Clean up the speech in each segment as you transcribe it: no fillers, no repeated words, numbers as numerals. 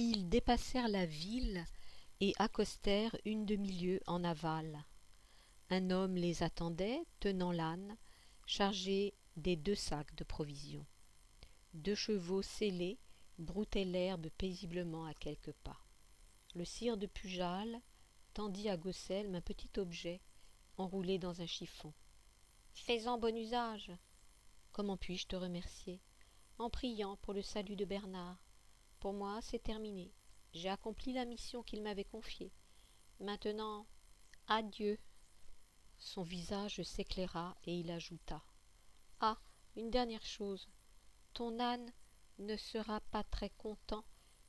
Ils dépassèrent la ville et accostèrent une demi-lieue en aval. Un homme les attendait, tenant l'âne, chargé des 2 sacs de provisions. 2 chevaux sellés broutaient l'herbe paisiblement à quelques pas. Le sire de Pujal tendit à Gaucelm un petit objet enroulé dans un chiffon. « Fais-en bon usage. »« Comment puis-je te remercier ?»« En priant pour le salut de Bernard. Pour moi, c'est terminé. J'ai accompli la mission qu'il m'avait confiée. Maintenant, adieu. » Son visage s'éclaira et il ajouta. « Ah, une dernière chose. Ton âne ne sera pas très content.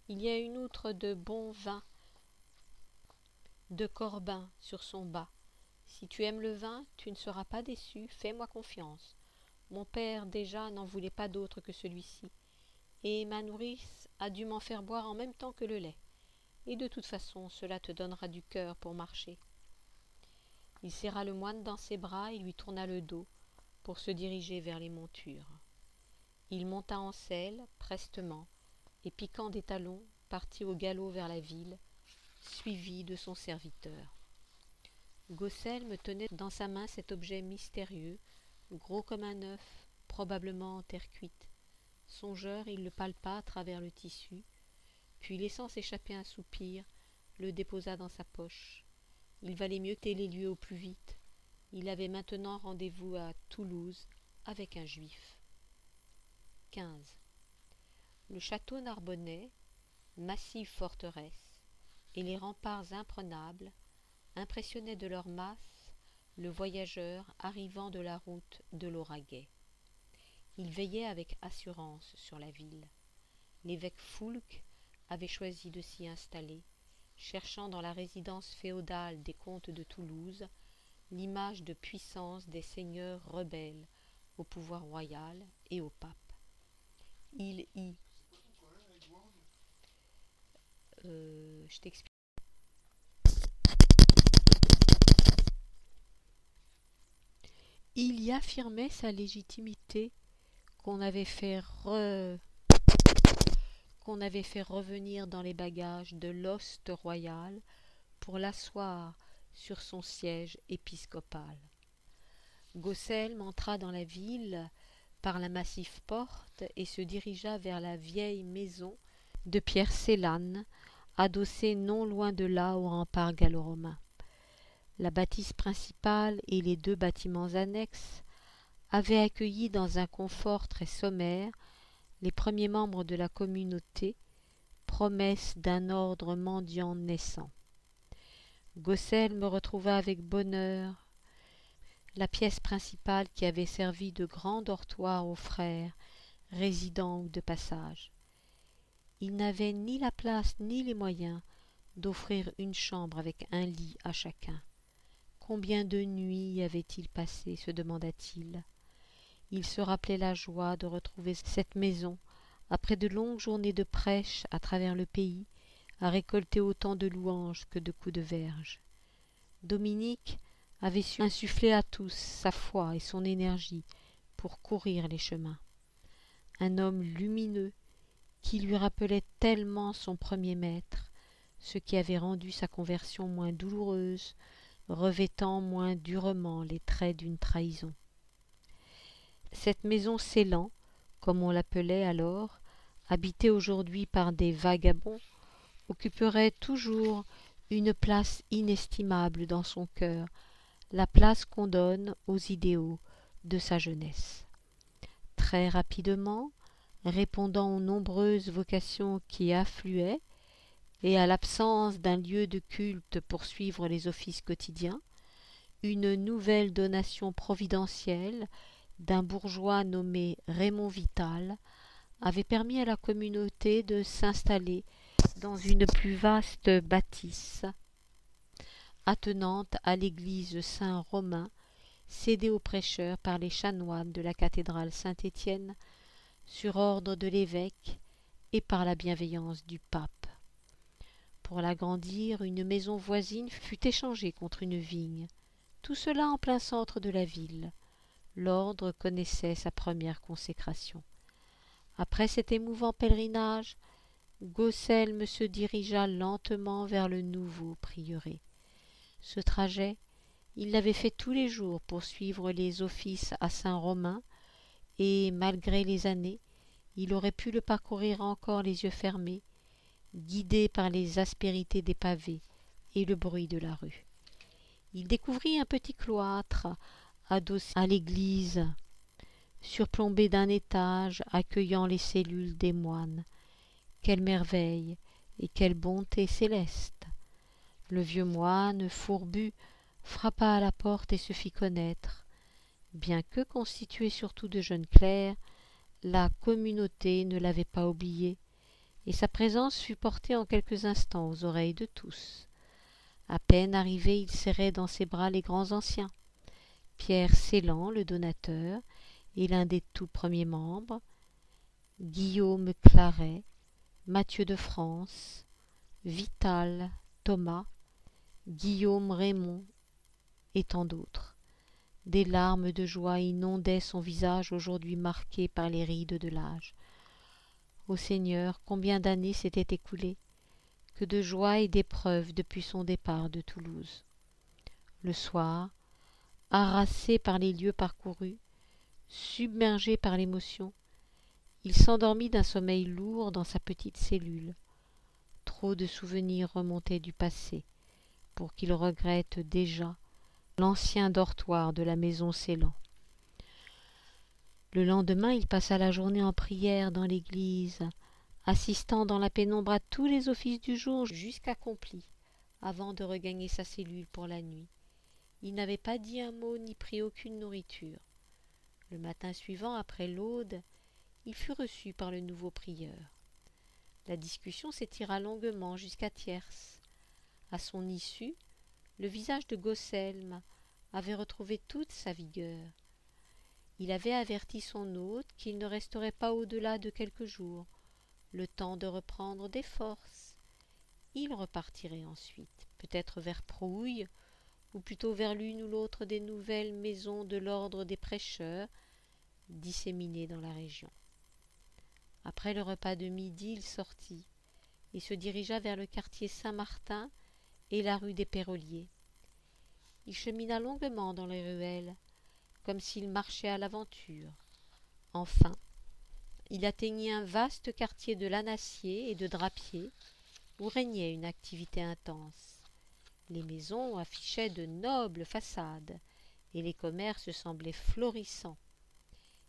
Il y a une outre de bon vin de Corbin sur son bât. Si tu aimes le vin, tu ne seras pas déçu, fais-moi confiance. Mon père déjà n'en voulait pas d'autre que celui-ci, et ma nourrice a dû m'en faire boire en même temps que le lait. Et de toute façon, cela te donnera du cœur pour marcher. » Il serra le moine dans ses bras et lui tourna le dos pour se diriger vers les montures. Il monta en selle, prestement, et piquant des talons, partit au galop vers la ville, suivi de son serviteur. Gaucelm tenait dans sa main cet objet mystérieux, gros comme un œuf, probablement en terre cuite. Songeur, il le palpa à travers le tissu, puis laissant s'échapper un soupir, le déposa dans sa poche. Il valait mieux quitter les lieux au plus vite. Il avait maintenant rendez-vous à Toulouse avec un juif. 15. Le château narbonnais, massive forteresse, et les remparts imprenables impressionnaient de leur masse le voyageur arrivant de la route de l'Auragais. Il veillait avec assurance sur la ville. L'évêque Foulques avait choisi de s'y installer, cherchant dans la résidence féodale des comtes de Toulouse l'image de puissance des seigneurs rebelles au pouvoir royal et au pape. Il y... je t'explique. Il y affirmait sa légitimité qu'on avait fait revenir dans les bagages de l'hoste royal pour l'asseoir sur son siège épiscopal. Gaucelm entra dans la ville par la massive porte et se dirigea vers la vieille maison de pierre célane, adossée non loin de là au rempart gallo-romain. La bâtisse principale et les 2 bâtiments annexes avaient accueilli dans un confort très sommaire les premiers membres de la communauté, promesse d'un ordre mendiant naissant. Gaucelm retrouva avec bonheur la pièce principale qui avait servi de grand dortoir aux frères, résidents ou de passage. Il n'avait ni la place ni les moyens d'offrir une chambre avec un lit à chacun. Combien de nuits y avait-il passé, se demanda-t-il. Il se rappelait la joie de retrouver cette maison, après de longues journées de prêche à travers le pays, à récolter autant de louanges que de coups de verge. Dominique avait su insuffler à tous sa foi et son énergie pour courir les chemins. Un homme lumineux qui lui rappelait tellement son premier maître, ce qui avait rendu sa conversion moins douloureuse, revêtant moins durement les traits d'une trahison. Cette maison Ceylan, comme on l'appelait alors, habitée aujourd'hui par des vagabonds, occuperait toujours une place inestimable dans son cœur, la place qu'on donne aux idéaux de sa jeunesse. Très rapidement, répondant aux nombreuses vocations qui affluaient, et à l'absence d'un lieu de culte pour suivre les offices quotidiens, une nouvelle donation providentielle d'un bourgeois nommé Raymond Vital avait permis à la communauté de s'installer dans une plus vaste bâtisse attenante à l'église Saint-Romain, cédée aux prêcheurs par les chanoines de la cathédrale Saint-Étienne sur ordre de l'évêque et par la bienveillance du pape. Pour l'agrandir, une maison voisine fut échangée contre une vigne, tout cela en plein centre de la ville. L'ordre connaissait sa première consécration. Après cet émouvant pèlerinage, Gaucelme se dirigea lentement vers le nouveau prieuré. Ce trajet, il l'avait fait tous les jours pour suivre les offices à Saint-Romain, et, malgré les années, il aurait pu le parcourir encore les yeux fermés, guidé par les aspérités des pavés et le bruit de la rue. Il découvrit un petit cloître adossé à l'église, surplombé d'un étage accueillant les cellules des moines. Quelle merveille et quelle bonté céleste! Le vieux moine, fourbu, frappa à la porte et se fit connaître. Bien que constituée surtout de jeunes clercs, la communauté ne l'avait pas oublié, et sa présence fut portée en quelques instants aux oreilles de tous. À peine arrivé, il serrait dans ses bras les grands anciens. Pierre Célan, le donateur, et l'un des tout premiers membres, Guillaume Claret, Mathieu de France, Vital, Thomas, Guillaume Raymond et tant d'autres. Des larmes de joie inondaient son visage aujourd'hui marqué par les rides de l'âge. Ô Seigneur, combien d'années s'étaient écoulées, que de joie et d'épreuves depuis son départ de Toulouse. Le soir, harassé par les lieux parcourus, submergé par l'émotion, il s'endormit d'un sommeil lourd dans sa petite cellule. Trop de souvenirs remontaient du passé pour qu'il regrette déjà l'ancien dortoir de la maison Célan. Le lendemain, il passa la journée en prière dans l'église, assistant dans la pénombre à tous les offices du jour jusqu'accomplis, avant de regagner sa cellule pour la nuit. Il n'avait pas dit un mot ni pris aucune nourriture. Le matin suivant, après l'aude, il fut reçu par le nouveau prieur. La discussion s'étira longuement jusqu'à tierce. À son issue, le visage de Gaucelme avait retrouvé toute sa vigueur. Il avait averti son hôte qu'il ne resterait pas au-delà de quelques jours, le temps de reprendre des forces. Il repartirait ensuite, peut-être vers Prouille, ou plutôt vers l'une ou l'autre des nouvelles maisons de l'ordre des prêcheurs disséminées dans la région. Après le repas de midi, il sortit et se dirigea vers le quartier Saint-Martin et la rue des Perroliers. Il chemina longuement dans les ruelles, comme s'il marchait à l'aventure. Enfin, il atteignit un vaste quartier de lanassiers et de drapiers, où régnait une activité intense. Les maisons affichaient de nobles façades, et les commerces semblaient florissants.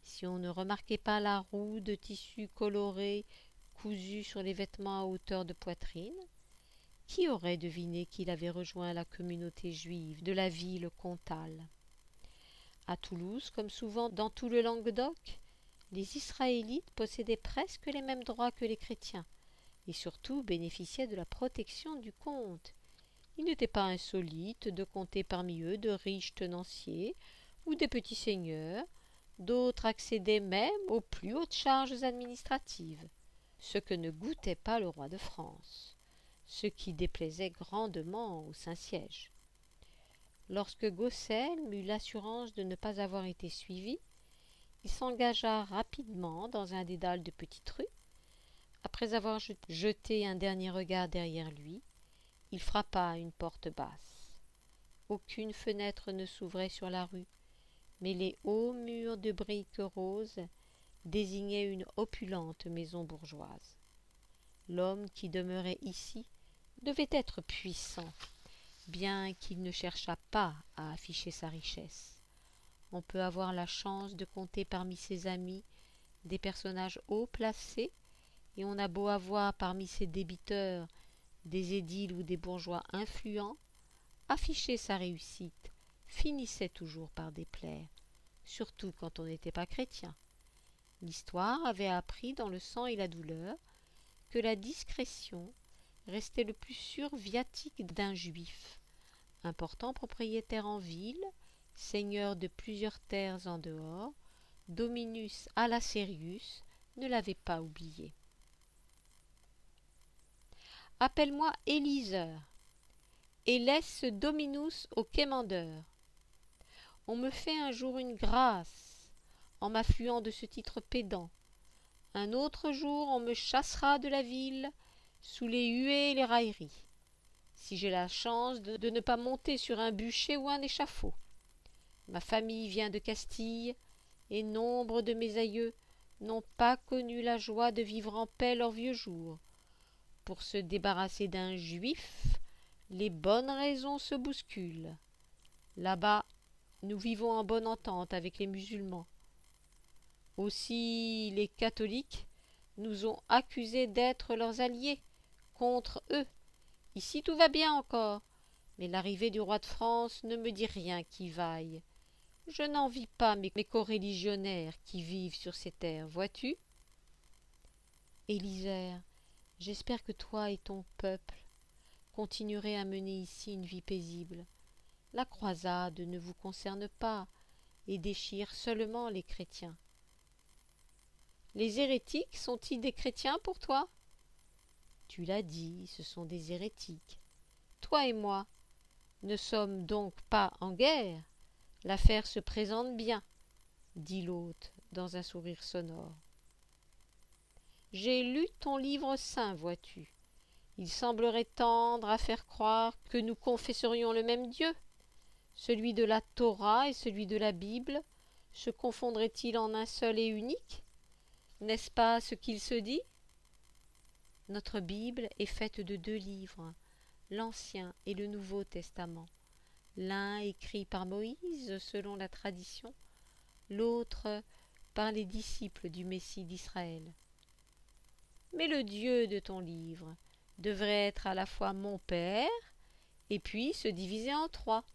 Si on ne remarquait pas la roue de tissu coloré cousu sur les vêtements à hauteur de poitrine, qui aurait deviné qu'il avait rejoint la communauté juive de la ville comtale? À Toulouse, comme souvent dans tout le Languedoc, les Israélites possédaient presque les mêmes droits que les chrétiens, et surtout bénéficiaient de la protection du comte. Il n'était pas insolite de compter parmi eux de riches tenanciers ou des petits seigneurs. D'autres accédaient même aux plus hautes charges administratives, ce que ne goûtait pas le roi de France, ce qui déplaisait grandement au Saint-Siège. Lorsque Gaucelme eut l'assurance de ne pas avoir été suivi, il s'engagea rapidement dans un dédale de petites rues. Après avoir jeté un dernier regard derrière lui, il frappa à une porte basse. Aucune fenêtre ne s'ouvrait sur la rue, mais les hauts murs de briques roses désignaient une opulente maison bourgeoise. L'homme qui demeurait ici devait être puissant, bien qu'il ne cherchât pas à afficher sa richesse. On peut avoir la chance de compter parmi ses amis des personnages haut placés, et on a beau avoir parmi ses débiteurs des édiles ou des bourgeois influents, afficher sa réussite finissait toujours par déplaire, surtout quand on n'était pas chrétien. L'histoire avait appris dans le sang et la douleur que la discrétion restait le plus sûr viatique d'un juif. Important propriétaire en ville, seigneur de plusieurs terres en dehors, Dominus Alaserius ne l'avait pas oublié. « Appelle-moi Éliseur, et laisse Dominus au quémandeur. On me fait un jour une grâce, en m'affluant de ce titre pédant, Un autre jour on me chassera de la ville sous les huées et les railleries, si j'ai la chance de ne pas monter sur un bûcher ou un échafaud. Ma famille vient de Castille, et nombre de mes aïeux n'ont pas connu la joie de vivre en paix leurs vieux jours. Pour se débarrasser d'un juif, les bonnes raisons se bousculent. Là-bas, nous vivons en bonne entente avec les musulmans. Aussi les catholiques nous ont accusés d'être leurs alliés contre eux. Ici tout va bien encore, mais l'arrivée du roi de France ne me dit rien qui vaille. Je n'envie pas mes coreligionnaires qui vivent sur ces terres, vois-tu? Élisère, j'espère que toi et ton peuple continuerez à mener ici une vie paisible. La croisade ne vous concerne pas et déchire seulement les chrétiens. Les hérétiques sont-ils des chrétiens pour toi? Tu l'as dit, ce sont des hérétiques. Toi et moi ne sommes donc pas en guerre. L'affaire se présente bien, dit l'hôte dans un sourire sonore. J'ai lu ton livre saint, vois-tu. Il semblerait tendre à faire croire que nous confesserions le même Dieu. Celui de la Torah et celui de la Bible se confondraient-ils en un seul et unique? N'est-ce pas ce qu'il se dit? Notre Bible est faite de 2 livres, l'Ancien et le Nouveau Testament. L'un écrit par Moïse selon la tradition, l'autre par les disciples du Messie d'Israël. Mais le Dieu de ton livre devrait être à la fois mon Père et puis se diviser en 3.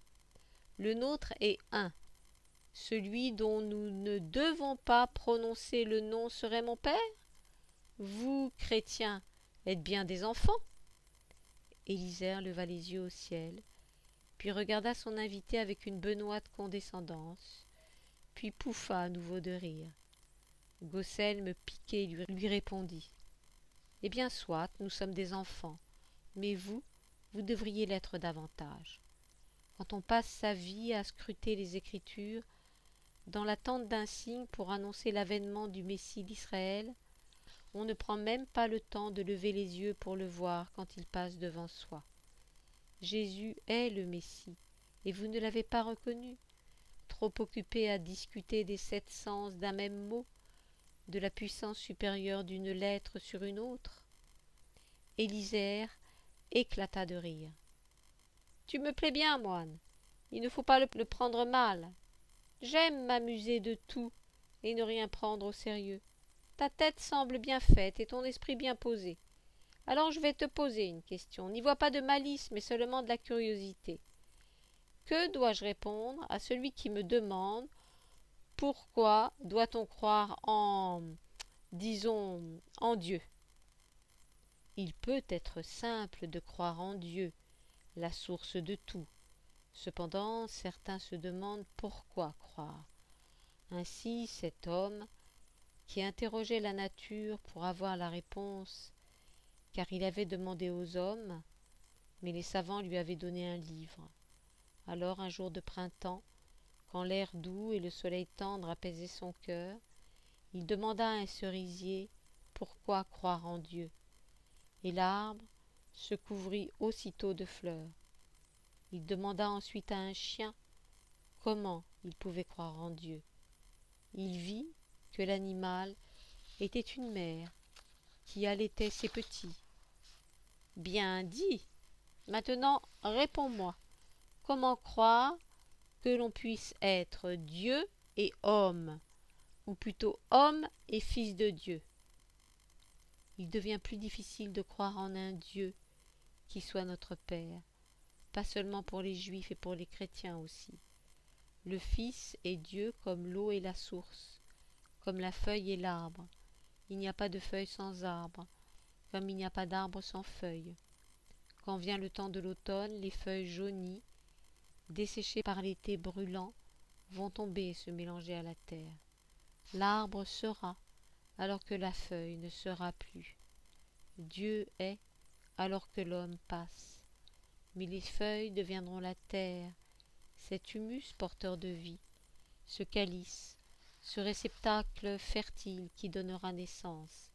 Le nôtre est un. Celui dont nous ne devons pas prononcer le nom serait mon Père? Vous, chrétiens, êtes bien des enfants? Élisère leva les yeux au ciel, puis regarda son invité avec une benoîte condescendance, puis pouffa à nouveau de rire. Gaucelme, piqué, lui répondit. Eh bien soit, nous sommes des enfants, mais vous devriez l'être davantage. Quand on passe sa vie à scruter les Écritures, dans l'attente d'un signe pour annoncer l'avènement du Messie d'Israël, on ne prend même pas le temps de lever les yeux pour le voir quand il passe devant soi. Jésus est le Messie, et vous ne l'avez pas reconnu, trop occupé à discuter des 7 sens d'un même mot, de la puissance supérieure d'une lettre sur une autre. Élisère éclata de rire. « Tu me plais bien, moine. Il ne faut pas le prendre mal. J'aime m'amuser de tout et ne rien prendre au sérieux. Ta tête semble bien faite et ton esprit bien posé. Alors je vais te poser une question. N'y vois pas de malice, mais seulement de la curiosité. Que dois-je répondre à celui qui me demande pourquoi doit-on croire disons, en Dieu? Il peut être simple de croire en Dieu, la source de tout. Cependant, certains se demandent pourquoi croire. Ainsi, cet homme, qui interrogeait la nature pour avoir la réponse, car il avait demandé aux hommes, mais les savants lui avaient donné un livre. Alors, un jour de printemps, quand l'air doux et le soleil tendre apaisaient son cœur, il demanda à un cerisier pourquoi croire en Dieu, et l'arbre se couvrit aussitôt de fleurs. Il demanda ensuite à un chien comment il pouvait croire en Dieu. Il vit que l'animal était une mère qui allaitait ses petits. Bien dit. Maintenant, réponds-moi. Comment croire que l'on puisse être Dieu et homme, ou plutôt homme et fils de Dieu? Il devient plus difficile de croire en un Dieu qui soit notre Père, pas seulement pour les Juifs et pour les chrétiens aussi. Le Fils est Dieu comme l'eau est la source, comme la feuille est l'arbre. Il n'y a pas de feuille sans arbre, comme il n'y a pas d'arbre sans feuilles. Quand vient le temps de l'automne, les feuilles jaunies, desséchées par l'été brûlant, vont tomber et se mélanger à la terre. L'arbre sera, alors que la feuille ne sera plus. Dieu est, alors que l'homme passe. Mais les feuilles deviendront la terre, cet humus porteur de vie, ce calice, ce réceptacle fertile qui donnera naissance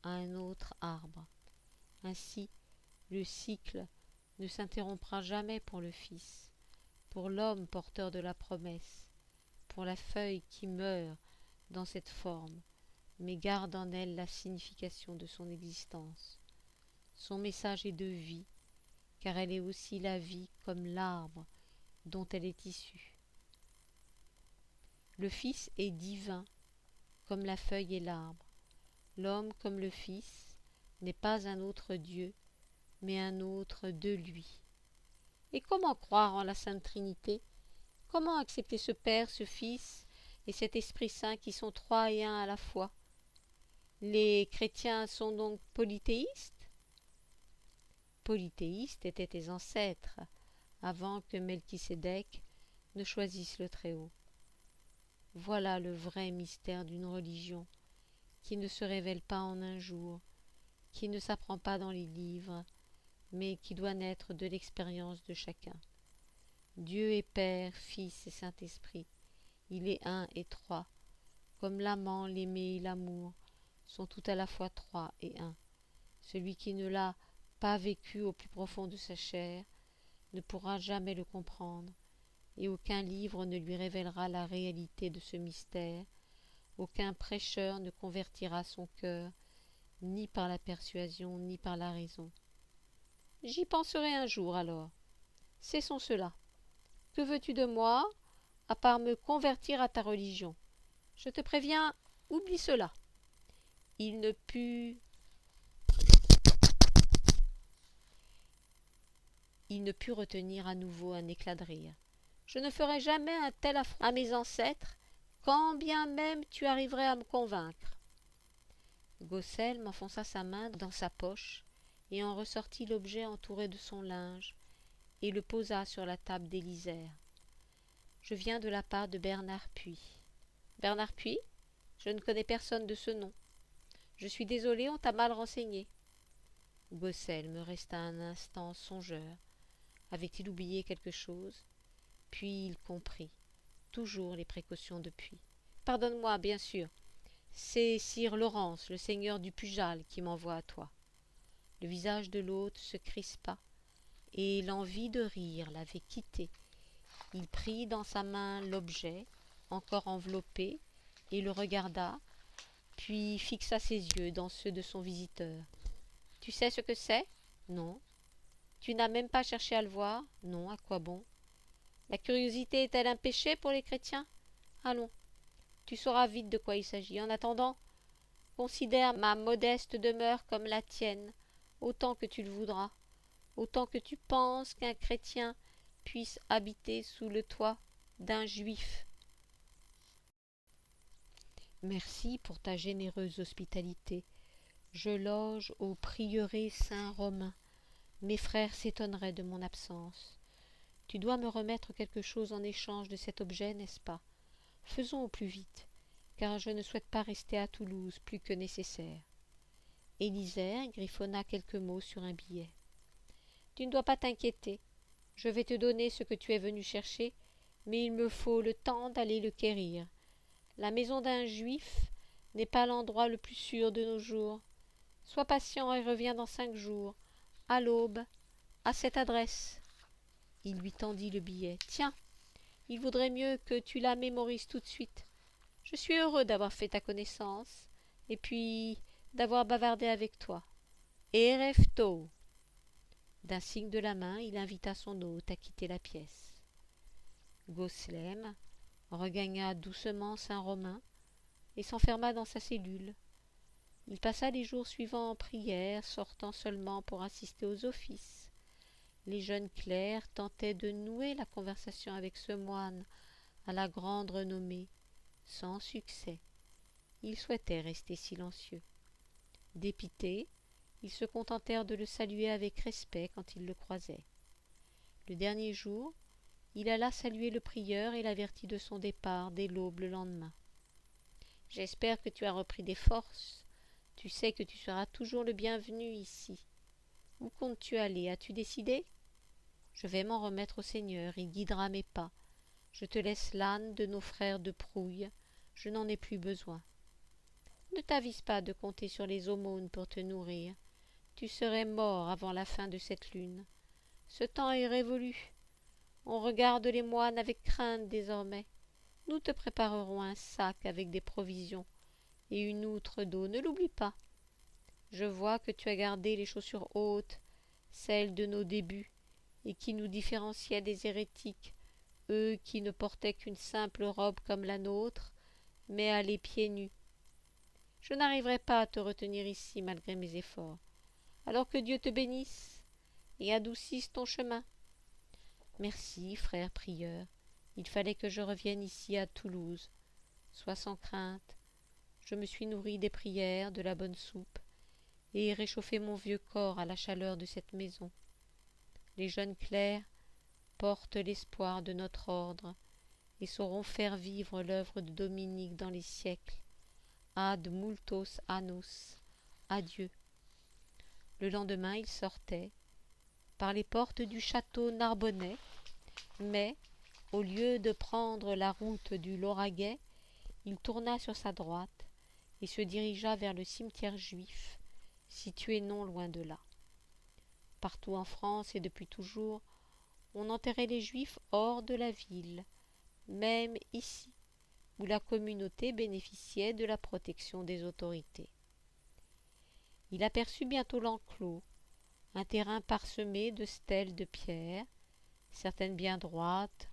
à un autre arbre. Ainsi, le cycle ne s'interrompra jamais pour le Fils, pour l'homme porteur de la promesse, pour la feuille qui meurt dans cette forme, mais garde en elle la signification de son existence. Son message est de vie, car elle est aussi la vie comme l'arbre dont elle est issue. Le Fils est divin, comme la feuille et l'arbre. L'homme, comme le Fils, n'est pas un autre Dieu, mais un autre de lui. Et comment croire en la Sainte Trinité? Comment accepter ce Père, ce Fils et cet Esprit Saint qui sont trois et un à la fois? Les chrétiens sont donc polythéistes? Polythéistes étaient tes ancêtres, avant que Melchisédek ne choisisse le Très-Haut. Voilà le vrai mystère d'une religion qui ne se révèle pas en un jour, qui ne s'apprend pas dans les livres, mais qui doit naître de l'expérience de chacun. Dieu est Père, Fils et Saint-Esprit. Il est un et trois, comme l'amant, l'aimé et l'amour sont tout à la fois trois et un. Celui qui ne l'a pas vécu au plus profond de sa chair ne pourra jamais le comprendre, et aucun livre ne lui révélera la réalité de ce mystère, aucun prêcheur ne convertira son cœur, ni par la persuasion, ni par la raison. J'y penserai un jour alors. Cessons cela. Que veux-tu de moi, à part me convertir à ta religion? Je te préviens, oublie cela. Il ne put retenir à nouveau un éclat de rire. Je ne ferai jamais un tel affront à mes ancêtres, quand bien même tu arriverais à me convaincre. Gaucelm enfonça sa main dans sa poche et en ressortit l'objet entouré de son linge et le posa sur la table d'Élisère. Je viens de la part de Bernard Puy. Bernard Puy? Je ne connais personne de ce nom. Je suis désolé, on t'a mal renseigné. Gaucelm resta un instant songeur. Avait-il oublié quelque chose? Puis il comprit. Toujours les précautions de Puy. Pardonne-moi, bien sûr. C'est sire Laurence, le seigneur du Pujal, qui m'envoie à toi. Le visage de l'hôte se crispa, et l'envie de rire l'avait quitté. Il prit dans sa main l'objet, encore enveloppé, et le regarda, puis fixa ses yeux dans ceux de son visiteur. « Tu sais ce que c'est? » ?»« Non. »« Tu n'as même pas cherché à le voir? » ?»« Non, à quoi bon? » ?»« La curiosité est-elle un péché pour les chrétiens? Allons, tu sauras vite de quoi il s'agit. En attendant, considère ma modeste demeure comme la tienne, autant que tu le voudras, autant que tu penses qu'un chrétien puisse habiter sous le toit d'un juif. Merci pour ta généreuse hospitalité. Je loge au prieuré Saint-Romain. Mes frères s'étonneraient de mon absence. Tu dois me remettre quelque chose en échange de cet objet, n'est-ce pas? Faisons au plus vite, car je ne souhaite pas rester à Toulouse plus que nécessaire. Élisère griffonna quelques mots sur un billet. Tu ne dois pas t'inquiéter. Je vais te donner ce que tu es venu chercher, mais il me faut le temps d'aller le quérir. La maison d'un juif n'est pas l'endroit le plus sûr de nos jours. Sois patient et reviens dans 5 jours, à l'aube, à cette adresse. Il lui tendit le billet. Tiens, il vaudrait mieux que tu la mémorises tout de suite. Je suis heureux d'avoir fait ta connaissance, et puis d'avoir bavardé avec toi. Erev Tov. D'un signe de la main, il invita son hôte à quitter la pièce. Gaucelm regagna doucement Saint-Romain et s'enferma dans sa cellule. Il passa les jours suivants en prière, sortant seulement pour assister aux offices. Les jeunes clercs tentaient de nouer la conversation avec ce moine à la grande renommée, sans succès. Ils souhaitaient rester silencieux. Dépités, ils se contentèrent de le saluer avec respect quand ils le croisaient. Le dernier jour, il alla saluer le prieur et l'avertit de son départ dès l'aube le lendemain. « J'espère que tu as repris des forces. Tu sais que tu seras toujours le bienvenu ici. Où comptes-tu aller? As-tu décidé? Je vais m'en remettre au Seigneur, il guidera mes pas. Je te laisse l'âne de nos frères de Prouille Je n'en ai plus besoin. Ne t'avise pas de compter sur les aumônes pour te nourrir. Tu serais mort avant la fin de cette lune. Ce temps est révolu. On regarde les moines avec crainte désormais. Nous te préparerons un sac avec des provisions et une outre d'eau, ne l'oublie pas. Je vois que tu as gardé les chaussures hautes, celles de nos débuts, et qui nous différenciaient des hérétiques, eux qui ne portaient qu'une simple robe comme la nôtre, mais allaient pieds nus. Je n'arriverai pas à te retenir ici malgré mes efforts. Alors que Dieu te bénisse et adoucisse ton chemin. Merci, frère prieur. Il fallait que je revienne ici à Toulouse. Sois sans crainte. Je me suis nourri des prières, de la bonne soupe, et ai réchauffé mon vieux corps à la chaleur de cette maison. Les jeunes clercs portent l'espoir de notre ordre et sauront faire vivre l'œuvre de Dominique dans les siècles. Ad multos annos. Adieu. Le lendemain, il sortait par les portes du château Narbonnais, mais, au lieu de prendre la route du Lauragais, il tourna sur sa droite et se dirigea vers le cimetière juif, situé non loin de là. Partout en France et depuis toujours, on enterrait les Juifs hors de la ville, même ici, où la communauté bénéficiait de la protection des autorités. Il aperçut bientôt l'enclos, un terrain parsemé de stèles de pierre, certaines bien droites,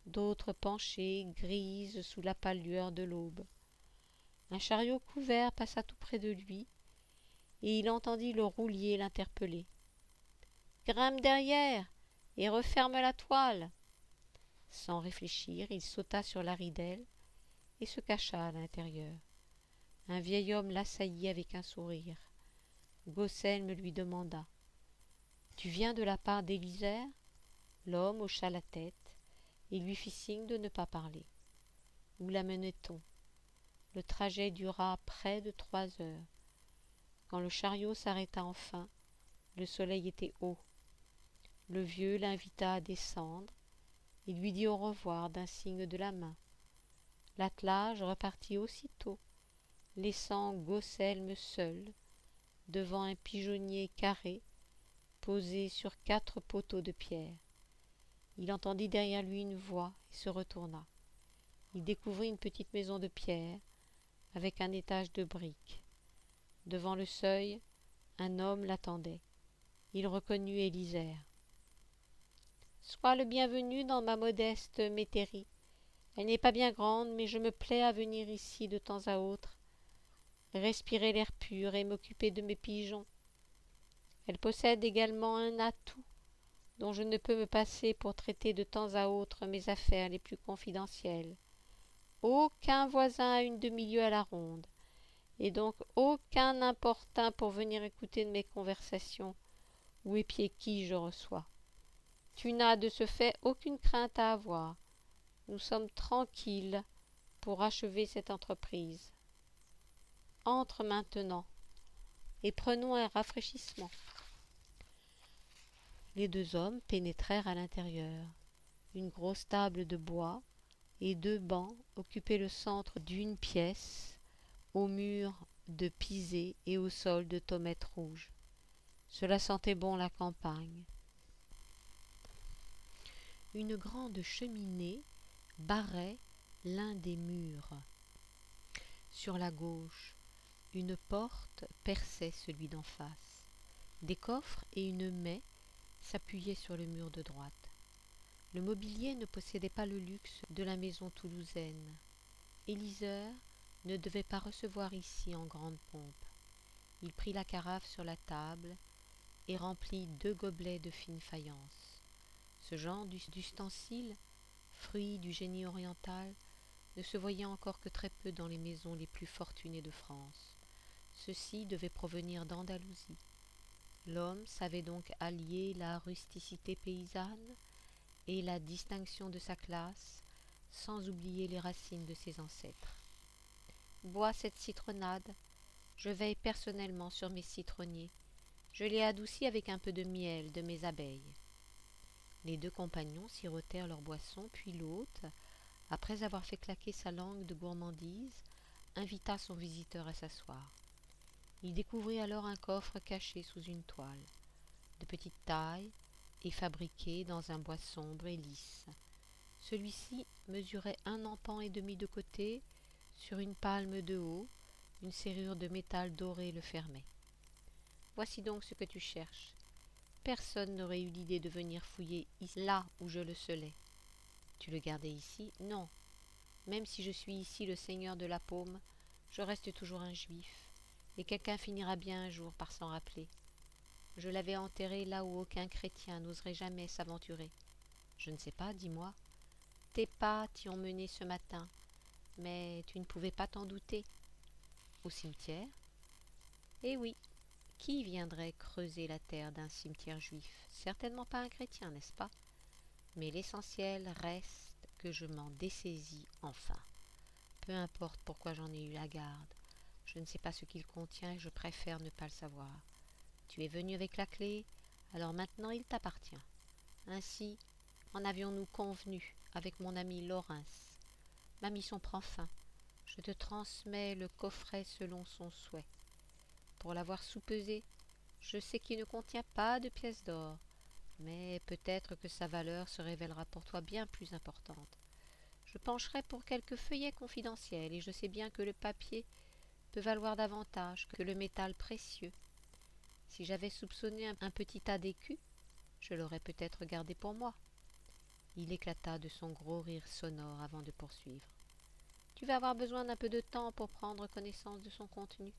d'autres penchées, grises sous la pâle lueur de l'aube. Un chariot couvert passa tout près de lui, et il entendit le roulier l'interpeller. « Grimpe derrière et referme la toile !» Sans réfléchir, il sauta sur la ridelle et se cacha à l'intérieur. Un vieil homme l'assaillit avec un sourire. Gaucelme lui demanda. « Tu viens de la part d'Élisère ?» L'homme hocha la tête et lui fit signe de ne pas parler. « Où l'amenait-on » Le trajet dura près de 3 heures. Quand le chariot s'arrêta enfin, le soleil était haut. Le vieux l'invita à descendre. Il lui dit au revoir d'un signe de la main. L'attelage repartit aussitôt, laissant Gaucelme seul, devant un pigeonnier carré, posé sur 4 poteaux de pierre. Il entendit derrière lui une voix et se retourna. Il découvrit une petite maison de pierre, avec un étage de briques. Devant le seuil, un homme l'attendait. Il reconnut Élisère. « Sois le bienvenu dans ma modeste métairie. Elle n'est pas bien grande, mais je me plais à venir ici de temps à autre, respirer l'air pur et m'occuper de mes pigeons. Elle possède également un atout, dont je ne peux me passer pour traiter de temps à autre mes affaires les plus confidentielles. Aucun voisin a une demi-lieue à la ronde, et donc aucun importun pour venir écouter de mes conversations ou épier qui je reçois. Tu n'as de ce fait aucune crainte à avoir. Nous sommes tranquilles pour achever cette entreprise. Entre maintenant et prenons un rafraîchissement. » Les 2 hommes pénétrèrent à l'intérieur. Une grosse table de bois et 2 bancs occupaient le centre d'une pièce, aux murs de pisé et au sol de tommettes rouges. Cela sentait bon la campagne. Une grande cheminée barrait l'un des murs. Sur la gauche, une porte perçait celui d'en face. Des coffres et une maie s'appuyaient sur le mur de droite. Le mobilier ne possédait pas le luxe de la maison toulousaine. Élisère ne devait pas recevoir ici en grande pompe. Il prit la carafe sur la table et remplit 2 gobelets de fine faïence. Ce genre d'ustensile, fruit du génie oriental, ne se voyait encore que très peu dans les maisons les plus fortunées de France. Ceux-ci devaient provenir d'Andalousie. L'homme savait donc allier la rusticité paysanne et la distinction de sa classe, sans oublier les racines de ses ancêtres. « Bois cette citronnade. Je veille personnellement sur mes citronniers. Je l'ai adouci avec un peu de miel de mes abeilles. » Les 2 compagnons sirotèrent leur boisson, puis l'hôte, après avoir fait claquer sa langue de gourmandise, invita son visiteur à s'asseoir. Il découvrit alors un coffre caché sous une toile, de petite taille et fabriqué dans un bois sombre et lisse. Celui-ci mesurait 1 empan et demi de côté, sur une palme de haut, une serrure de métal doré le fermait. Voici donc ce que tu cherches. Personne n'aurait eu l'idée de venir fouiller là où je le scellais. Tu le gardais ici? Non. Même si je suis ici le seigneur de la paume, je reste toujours un juif, et quelqu'un finira bien un jour par s'en rappeler. Je l'avais enterré là où aucun chrétien n'oserait jamais s'aventurer. Je ne sais pas, dis-moi. Tes pas t'y ont mené ce matin, mais tu ne pouvais pas t'en douter. Au cimetière? Eh oui, qui viendrait creuser la terre d'un cimetière juif? Certainement pas un chrétien, n'est-ce pas? Mais l'essentiel reste que je m'en dessaisis enfin. Peu importe pourquoi j'en ai eu la garde. Je ne sais pas ce qu'il contient et je préfère ne pas le savoir. Tu es venu avec la clé, alors maintenant il t'appartient. Ainsi en avions-nous convenu avec mon ami Laurens. Ma mission prend fin. Je te transmets le coffret selon son souhait. Pour l'avoir soupesé, je sais qu'il ne contient pas de pièces d'or, mais peut-être que sa valeur se révélera pour toi bien plus importante. Je pencherai pour quelques feuillets confidentiels, et je sais bien que le papier peut valoir davantage que le métal précieux. Si j'avais soupçonné un petit tas d'écus, je l'aurais peut-être gardé pour moi. Il éclata de son gros rire sonore avant de poursuivre. Tu vas avoir besoin d'un peu de temps pour prendre connaissance de son contenu.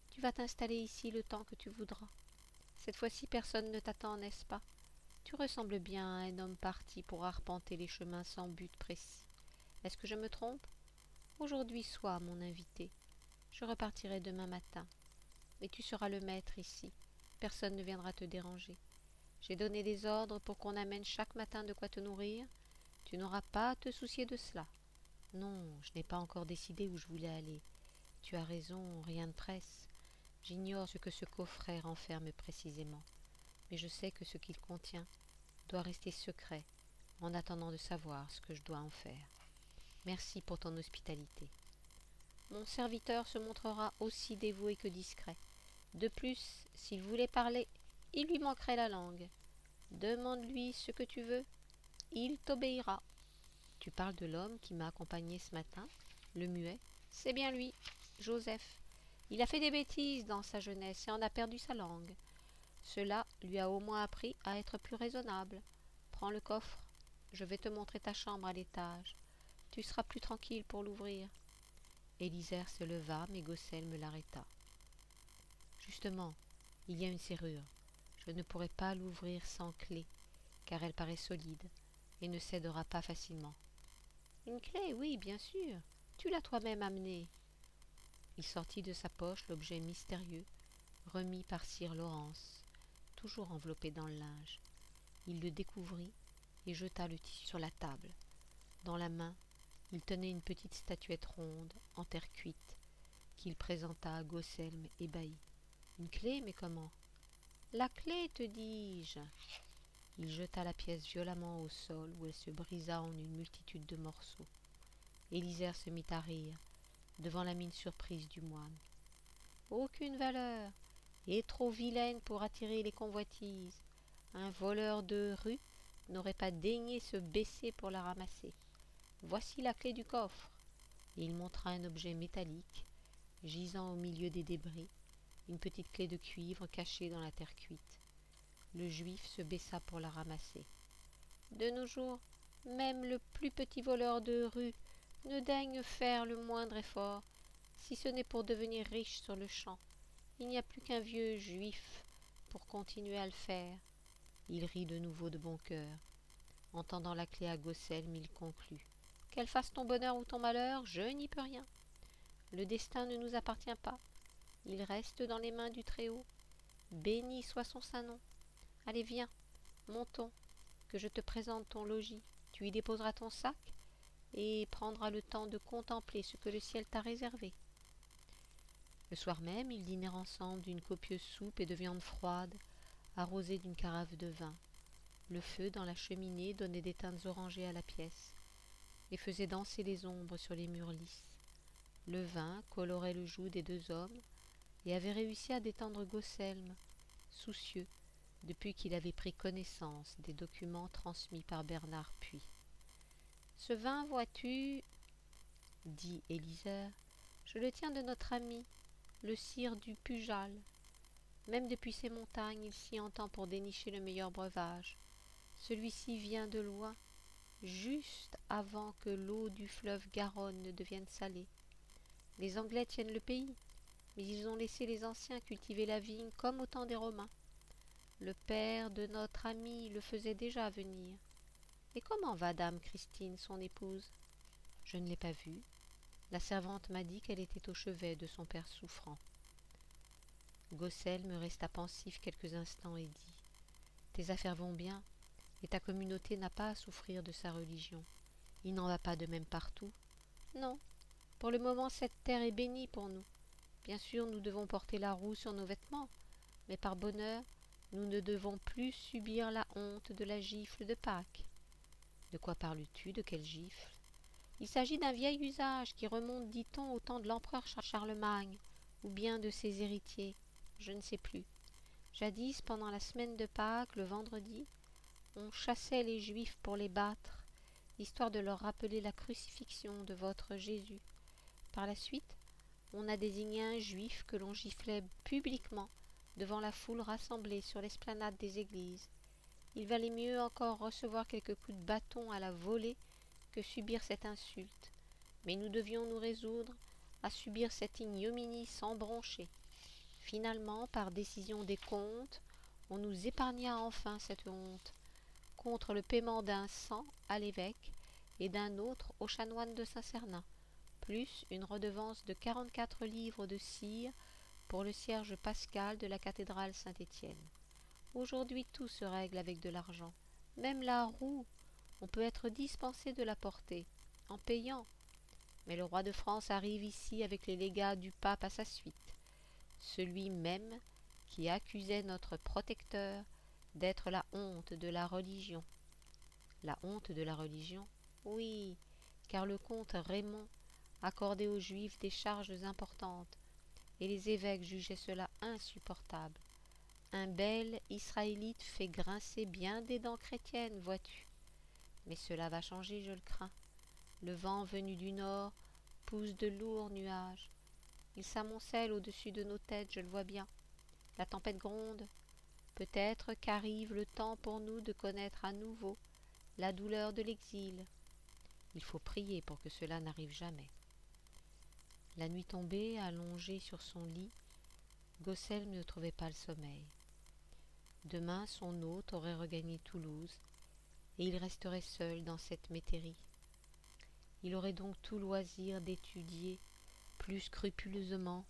Tu vas t'installer ici le temps que tu voudras. Cette fois-ci, personne ne t'attend, n'est-ce pas? Tu ressembles bien à un homme parti pour arpenter les chemins sans but précis. Est-ce que je me trompe? Aujourd'hui sois mon invité. Je repartirai demain matin. Et tu seras le maître ici. Personne ne viendra te déranger. J'ai donné des ordres pour qu'on amène chaque matin de quoi te nourrir. Tu n'auras pas à te soucier de cela. Non, je n'ai pas encore décidé où je voulais aller. Tu as raison, rien ne presse. J'ignore ce que ce coffret renferme précisément, mais je sais que ce qu'il contient doit rester secret en attendant de savoir ce que je dois en faire. Merci pour ton hospitalité. Mon serviteur se montrera aussi dévoué que discret. De plus, s'il voulait parler, il lui manquerait la langue. Demande-lui ce que tu veux, il t'obéira. Tu parles de l'homme qui m'a accompagné ce matin, le muet? C'est bien lui, Joseph. Il a fait des bêtises dans sa jeunesse et en a perdu sa langue. Cela lui a au moins appris à être plus raisonnable. Prends le coffre, je vais te montrer ta chambre à l'étage. Tu seras plus tranquille pour l'ouvrir. Élisère se leva, mais Gaucel me l'arrêta. Justement, il y a une serrure. Je ne pourrai pas l'ouvrir sans clé, car elle paraît solide et ne cédera pas facilement. Une clé, oui, bien sûr. Tu l'as toi-même amenée. Il sortit de sa poche l'objet mystérieux, remis par sir Laurence, toujours enveloppé dans le linge. Il le découvrit et jeta le tissu sur la table. Dans la main, il tenait une petite statuette ronde, en terre cuite, qu'il présenta à Gaucelm ébahi. Une clé, mais comment? La clé, te dis-je. Il jeta la pièce violemment au sol, où elle se brisa en une multitude de morceaux. Élisère se mit à rire, devant la mine surprise du moine. Aucune valeur, et trop vilaine pour attirer les convoitises. Un voleur de rue n'aurait pas daigné se baisser pour la ramasser. Voici la clé du coffre. Et il montra un objet métallique, gisant au milieu des débris, une petite clé de cuivre cachée dans la terre cuite. Le juif se baissa pour la ramasser. De nos jours, même le plus petit voleur de rue ne daigne faire le moindre effort, si ce n'est pour devenir riche sur le champ. Il n'y a plus qu'un vieux juif pour continuer à le faire. Il rit de nouveau de bon cœur. En tendant la clé à Gaucelm, il conclut. Qu'elle fasse ton bonheur ou ton malheur, je n'y peux rien. Le destin ne nous appartient pas. Il reste dans les mains du Très-Haut. Béni soit son saint nom. Allez, viens, montons, que je te présente ton logis. Tu y déposeras ton sac et prendras le temps de contempler ce que le ciel t'a réservé. Le soir même, ils dînèrent ensemble d'une copieuse soupe et de viande froide, arrosée d'une carafe de vin. Le feu dans la cheminée donnait des teintes orangées à la pièce. et faisait danser les ombres sur les murs lisses. Le vin colorait le joug des deux hommes et avait réussi à détendre Gaucelm, soucieux, depuis qu'il avait pris connaissance des documents transmis par Bernard Puy. « Ce vin, vois-tu, dit Élisère, je le tiens de notre ami, le sire du Pujal. Même depuis ces montagnes, il s'y entend pour dénicher le meilleur breuvage. Celui-ci vient de loin, juste avant que l'eau du fleuve Garonne ne devienne salée. Les Anglais tiennent le pays, mais ils ont laissé les anciens cultiver la vigne comme au temps des Romains. Le père de notre ami le faisait déjà venir. Et comment va dame Christine, son épouse? Je ne l'ai pas vue. La servante m'a dit qu'elle était au chevet de son père souffrant. Gaucelm resta pensif quelques instants et dit « Tes affaires vont bien, et ta communauté n'a pas à souffrir de sa religion. Il n'en va pas de même partout. Non, pour le moment cette terre est bénie pour nous. Bien sûr, nous devons porter la roue sur nos vêtements, mais par bonheur, nous ne devons plus subir la honte de la gifle de Pâques. » De quoi parles-tu? De quelle gifle? Il s'agit d'un vieil usage qui remonte, dit-on, au temps de l'empereur Charlemagne, ou bien de ses héritiers, je ne sais plus. Jadis, pendant la semaine de Pâques, le vendredi, on chassait les Juifs pour les battre, histoire de leur rappeler la crucifixion de votre Jésus. Par la suite, on a désigné un Juif que l'on giflait publiquement devant la foule rassemblée sur l'esplanade des églises. Il valait mieux encore recevoir quelques coups de bâton à la volée que subir cette insulte, mais nous devions nous résoudre à subir cette ignominie sans broncher. Finalement, par décision des comtes, on nous épargna enfin cette honte, contre le paiement d'un 100 à l'évêque et d'un autre au chanoine de Saint-Cernin, plus une redevance de 44 livres de cire pour le cierge pascal de la cathédrale Saint-Étienne. Aujourd'hui, tout se règle avec de l'argent. Même la roue, on peut être dispensé de la porter, en payant. Mais le roi de France arrive ici avec les légats du pape à sa suite, celui même qui accusait notre protecteur d'être la honte de la religion. La honte de la religion? Oui, car le comte Raymond accordait aux Juifs des charges importantes, et les évêques jugeaient cela insupportable. Un bel Israélite fait grincer bien des dents chrétiennes, vois-tu. Mais cela va changer, je le crains. Le vent venu du nord pousse de lourds nuages. Il s'amoncelle au-dessus de nos têtes, je le vois bien. La tempête gronde. Peut-être qu'arrive le temps pour nous de connaître à nouveau la douleur de l'exil. Il faut prier pour que cela n'arrive jamais. La nuit tombée, allongé sur son lit, Gaucelm ne trouvait pas le sommeil. Demain, son hôte aurait regagné Toulouse, et il resterait seul dans cette métairie. Il aurait donc tout loisir d'étudier plus scrupuleusement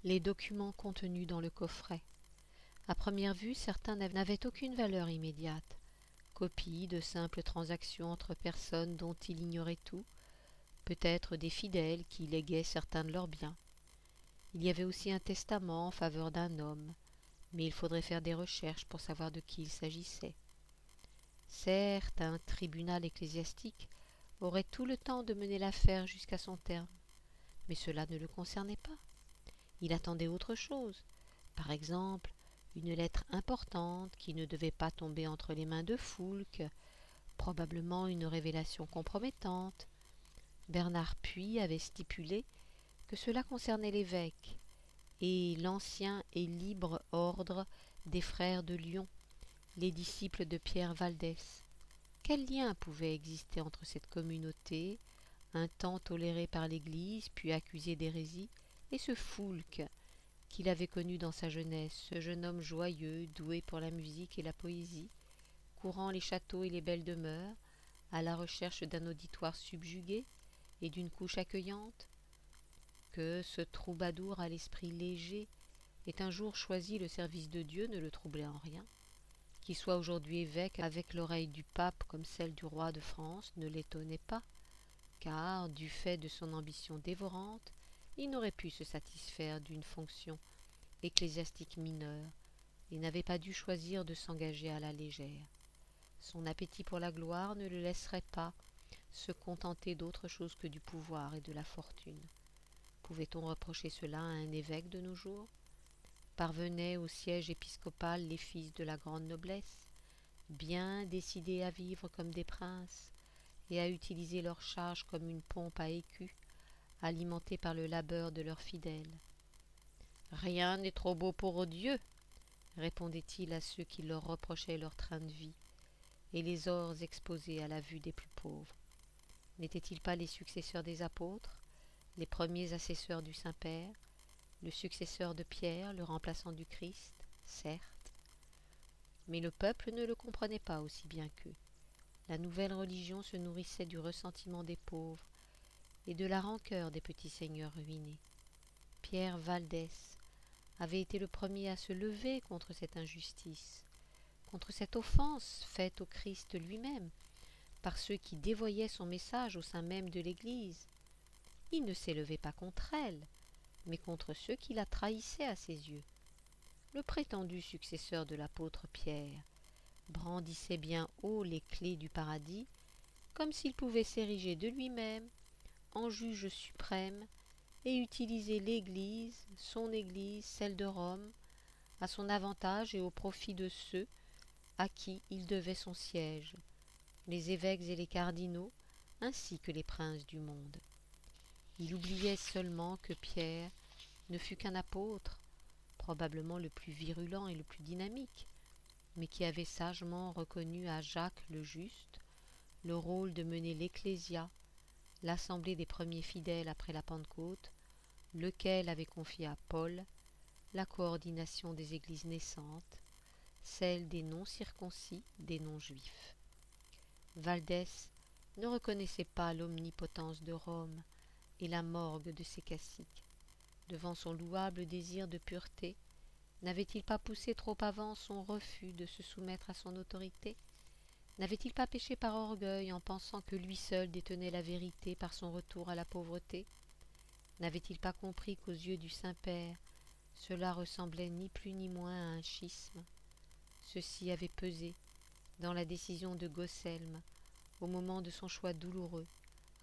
les documents contenus dans le coffret. À première vue, certains n'avaient aucune valeur immédiate. Copies de simples transactions entre personnes dont il ignorait tout, peut-être des fidèles qui léguaient certains de leurs biens. Il y avait aussi un testament en faveur d'un homme, mais il faudrait faire des recherches pour savoir de qui il s'agissait. Certes, un tribunal ecclésiastique aurait tout le temps de mener l'affaire jusqu'à son terme, mais cela ne le concernait pas. Il attendait autre chose, par exemple une lettre importante qui ne devait pas tomber entre les mains de Foulques, probablement une révélation compromettante. Bernard Puy avait stipulé que cela concernait l'évêque et l'ancien et libre ordre des frères de Lyon, les disciples de Pierre Valdès. Quel lien pouvait exister entre cette communauté, un temps tolérée par l'Église, puis accusée d'hérésie, et ce Foulques qu'il avait connu dans sa jeunesse, ce jeune homme joyeux, doué pour la musique et la poésie, courant les châteaux et les belles demeures, à la recherche d'un auditoire subjugué et d'une couche accueillante? Que ce troubadour à l'esprit léger ait un jour choisi le service de Dieu ne le troublait en rien. Qu'il soit aujourd'hui évêque avec l'oreille du pape comme celle du roi de France ne l'étonnait pas, car, du fait de son ambition dévorante, il n'aurait pu se satisfaire d'une fonction ecclésiastique mineure et n'avait pas dû choisir de s'engager à la légère. Son appétit pour la gloire ne le laisserait pas se contenter d'autre chose que du pouvoir et de la fortune. Pouvait-on reprocher cela à un évêque de nos jours? Parvenaient au siège épiscopal les fils de la grande noblesse, bien décidés à vivre comme des princes et à utiliser leur charge comme une pompe à écus, alimentée par le labeur de leurs fidèles. « Rien n'est trop beau pour Dieu !» répondait-il à ceux qui leur reprochaient leur train de vie et les ors exposés à la vue des plus pauvres. N'étaient-ils pas les successeurs des apôtres, les premiers assesseurs du Saint-Père, le successeur de Pierre, le remplaçant du Christ, certes? Mais le peuple ne le comprenait pas aussi bien qu'eux. La nouvelle religion se nourrissait du ressentiment des pauvres et de la rancœur des petits seigneurs ruinés. Pierre Valdès avait été le premier à se lever contre cette injustice, contre cette offense faite au Christ lui-même, par ceux qui dévoyaient son message au sein même de l'Église. Il ne s'élevait pas contre elle, mais contre ceux qui la trahissaient à ses yeux. Le prétendu successeur de l'apôtre Pierre brandissait bien haut les clés du paradis, comme s'il pouvait s'ériger de lui-même en juge suprême et utiliser l'Église, son Église, celle de Rome, à son avantage et au profit de ceux à qui il devait son siège, les évêques et les cardinaux, ainsi que les princes du monde. Il oubliait seulement que Pierre ne fut qu'un apôtre, probablement le plus virulent et le plus dynamique, mais qui avait sagement reconnu à Jacques le Juste le rôle de mener l'Ecclésia, l'assemblée des premiers fidèles après la Pentecôte, lequel avait confié à Paul la coordination des églises naissantes, celle des non-circoncis, des non-juifs. Valdès ne reconnaissait pas l'omnipotence de Rome et la morgue de ses caciques. Devant son louable désir de pureté, n'avait-il pas poussé trop avant son refus de se soumettre à son autorité? N'avait-il pas péché par orgueil en pensant que lui seul détenait la vérité par son retour à la pauvreté? N'avait-il pas compris qu'aux yeux du Saint-Père, cela ressemblait ni plus ni moins à un schisme? Ceci avait pesé dans la décision de Gosselme au moment de son choix douloureux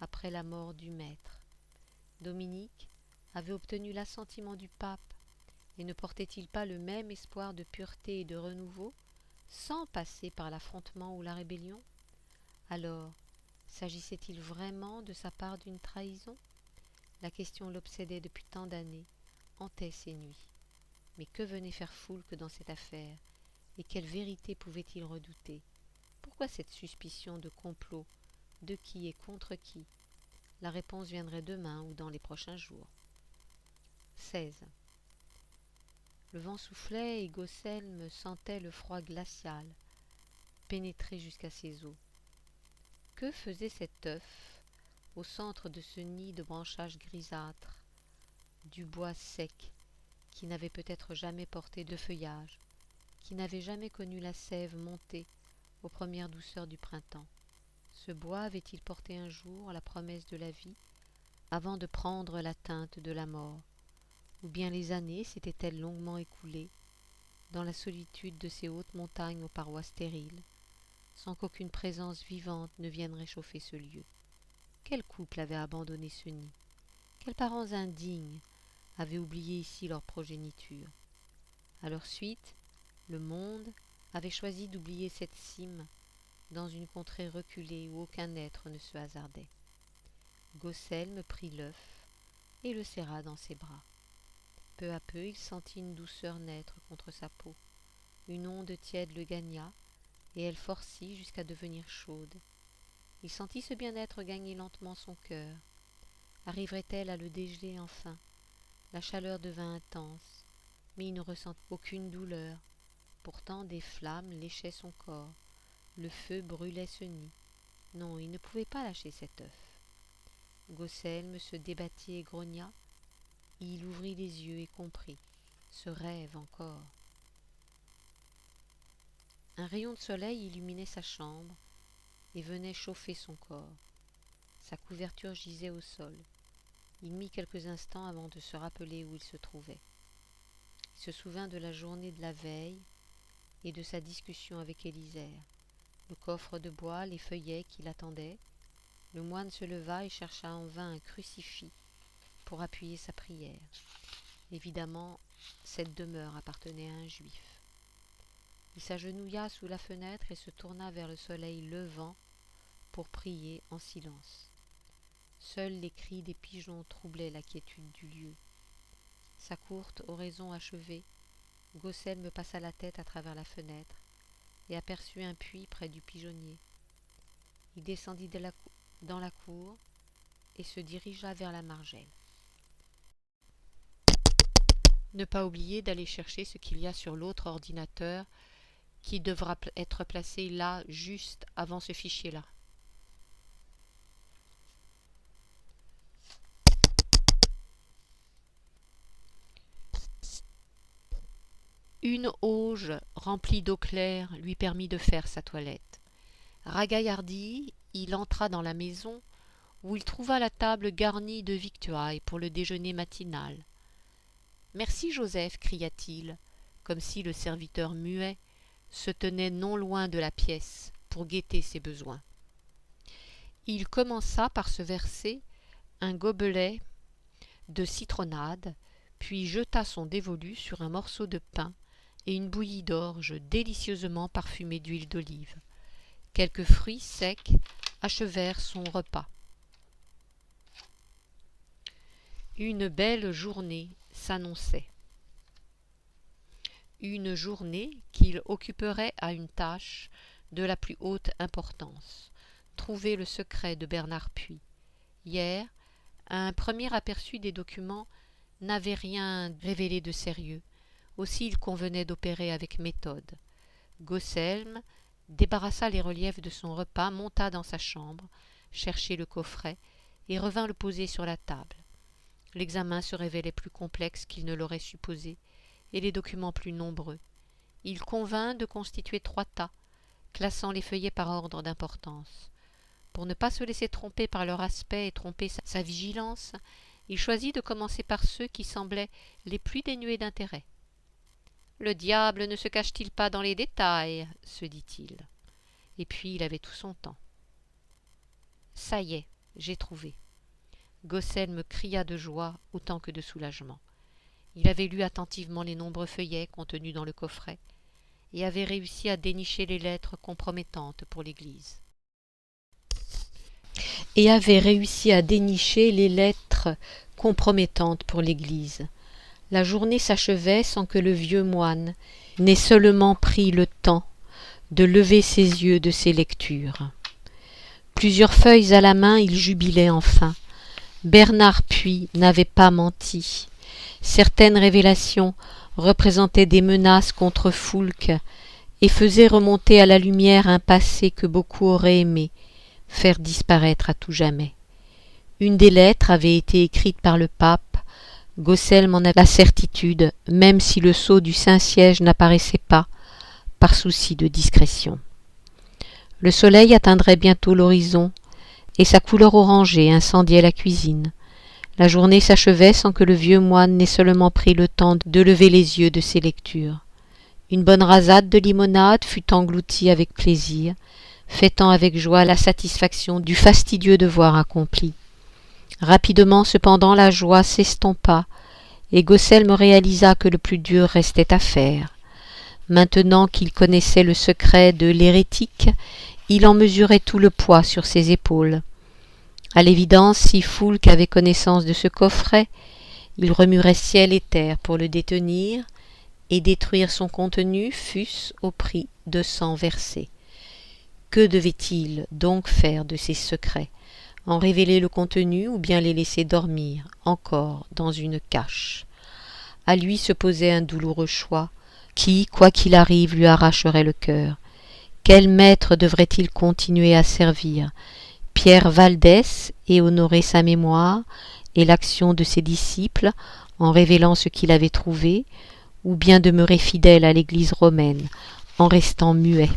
après la mort du Maître. Dominique avait obtenu l'assentiment du pape, et ne portait-il pas le même espoir de pureté et de renouveau, sans passer par l'affrontement ou la rébellion? Alors, s'agissait-il vraiment de sa part d'une trahison? La question l'obsédait depuis tant d'années, hantait ses nuits. Mais que venait faire Foulque dans cette affaire, et quelle vérité pouvait-il redouter? Pourquoi cette suspicion de complot? De qui et contre qui? La réponse viendrait demain ou dans les prochains jours. 16. Le vent soufflait et Gosselme sentait le froid glacial pénétrer jusqu'à ses os. Que faisait cet œuf au centre de ce nid de branchages grisâtres, du bois sec, qui n'avait peut-être jamais porté de feuillage, qui n'avait jamais connu la sève montée aux premières douceurs du printemps? Ce bois avait-il porté un jour la promesse de la vie, avant de prendre la teinte de la mort? Ou bien les années s'étaient-elles longuement écoulées dans la solitude de ces hautes montagnes aux parois stériles, sans qu'aucune présence vivante ne vienne réchauffer ce lieu? Quel couple avait abandonné ce nid? Quels parents indignes avaient oublié ici leur progéniture? À leur suite, le monde avait choisi d'oublier cette cime dans une contrée reculée où aucun être ne se hasardait. Gosselme prit l'œuf et le serra dans ses bras. Peu à peu, il sentit une douceur naître contre sa peau. Une onde tiède le gagna, et elle forcit jusqu'à devenir chaude. Il sentit ce bien-être gagner lentement son cœur. Arriverait-elle à le dégeler enfin? La chaleur devint intense, mais il ne ressentit aucune douleur. Pourtant des flammes léchaient son corps. Le feu brûlait ce nid. Non, il ne pouvait pas lâcher cet œuf. Gosselme se débattit et grogna. Il ouvrit les yeux et comprit. Ce rêve encore. Un rayon de soleil illuminait sa chambre et venait chauffer son corps. Sa couverture gisait au sol. Il mit quelques instants avant de se rappeler où il se trouvait. Il se souvint de la journée de la veille et de sa discussion avec Élisère. Le coffre de bois, les feuillets qui l'attendaient, Le moine se leva et chercha en vain un crucifix pour appuyer sa prière. Évidemment, cette demeure appartenait à un juif. Il s'agenouilla sous la fenêtre et se tourna vers le soleil levant pour prier en silence. Seuls les cris des pigeons troublaient la quiétude du lieu. Sa courte oraison achevée, Gaucel me passa la tête à travers la fenêtre et aperçut un puits près du pigeonnier. Il descendit dans la cour et se dirigea vers la margelle. Ne pas oublier d'aller chercher ce qu'il y a sur l'autre ordinateur qui devra être placé là juste avant ce fichier-là. Une auge remplie d'eau claire lui permit de faire sa toilette. Ragaillardi, il entra dans la maison où il trouva la table garnie de victuailles pour le déjeuner matinal. « Merci, Joseph » cria-t-il, comme si le serviteur muet se tenait non loin de la pièce pour guetter ses besoins. Il commença par se verser un gobelet de citronnade, puis jeta son dévolu sur un morceau de pain et une bouillie d'orge délicieusement parfumée d'huile d'olive. Quelques fruits secs achevèrent son repas. Une belle journée s'annonçait. Une journée qu'il occuperait à une tâche de la plus haute importance, trouver le secret de Bernard Puy. Hier, un premier aperçu des documents n'avait rien révélé de sérieux. Aussi il convenait d'opérer avec méthode. Gaucelm débarrassa les reliefs de son repas, monta dans sa chambre, cherchait le coffret et revint le poser sur la table. L'examen se révélait plus complexe qu'il ne l'aurait supposé, et les documents plus nombreux. Il convint de constituer 3 tas, classant les feuillets par ordre d'importance. Pour ne pas se laisser tromper par leur aspect et tromper sa vigilance, il choisit de commencer par ceux qui semblaient les plus dénués d'intérêt. « Le diable ne se cache-t-il pas dans les détails ?» se dit-il. Et puis il avait tout son temps. « Ça y est, j'ai trouvé. » Gaucelm cria de joie autant que de soulagement. Il avait lu attentivement les nombreux feuillets contenus dans le coffret et avait réussi à dénicher les lettres compromettantes pour l'Église. La journée s'achevait sans que le vieux moine n'ait seulement pris le temps de lever ses yeux de ses lectures. Plusieurs feuilles à la main, il jubilait enfin. Bernard Puy n'avait pas menti. Certaines révélations représentaient des menaces contre Foulques et faisaient remonter à la lumière un passé que beaucoup auraient aimé faire disparaître à tout jamais. Une des lettres avait été écrite par le pape. Gaucelm en avait la certitude, même si le sceau du Saint-Siège n'apparaissait pas, par souci de discrétion. Le soleil atteindrait bientôt l'horizon, et sa couleur orangée incendiait la cuisine. La journée s'achevait sans que le vieux moine n'ait seulement pris le temps de lever les yeux de ses lectures. Une bonne rasade de limonade fut engloutie avec plaisir, fêtant avec joie la satisfaction du fastidieux devoir accompli. Rapidement cependant la joie s'estompa, et Gaucelm réalisa que le plus dur restait à faire. Maintenant qu'il connaissait le secret de l'hérétique, il en mesurait tout le poids sur ses épaules. À l'évidence, si Foulques avait connaissance de ce coffret, il remuerait ciel et terre pour le détenir et détruire son contenu, fût-ce au prix de sang versé. Que devait-il donc faire de ces secrets? En révéler le contenu ou bien les laisser dormir encore dans une cache? À lui se posait un douloureux choix qui, quoi qu'il arrive, lui arracherait le cœur. Quel maître devrait-il continuer à servir? Pierre Valdès et honorer sa mémoire et l'action de ses disciples en révélant ce qu'il avait trouvé, ou bien demeurer fidèle à l'Église romaine en restant muet?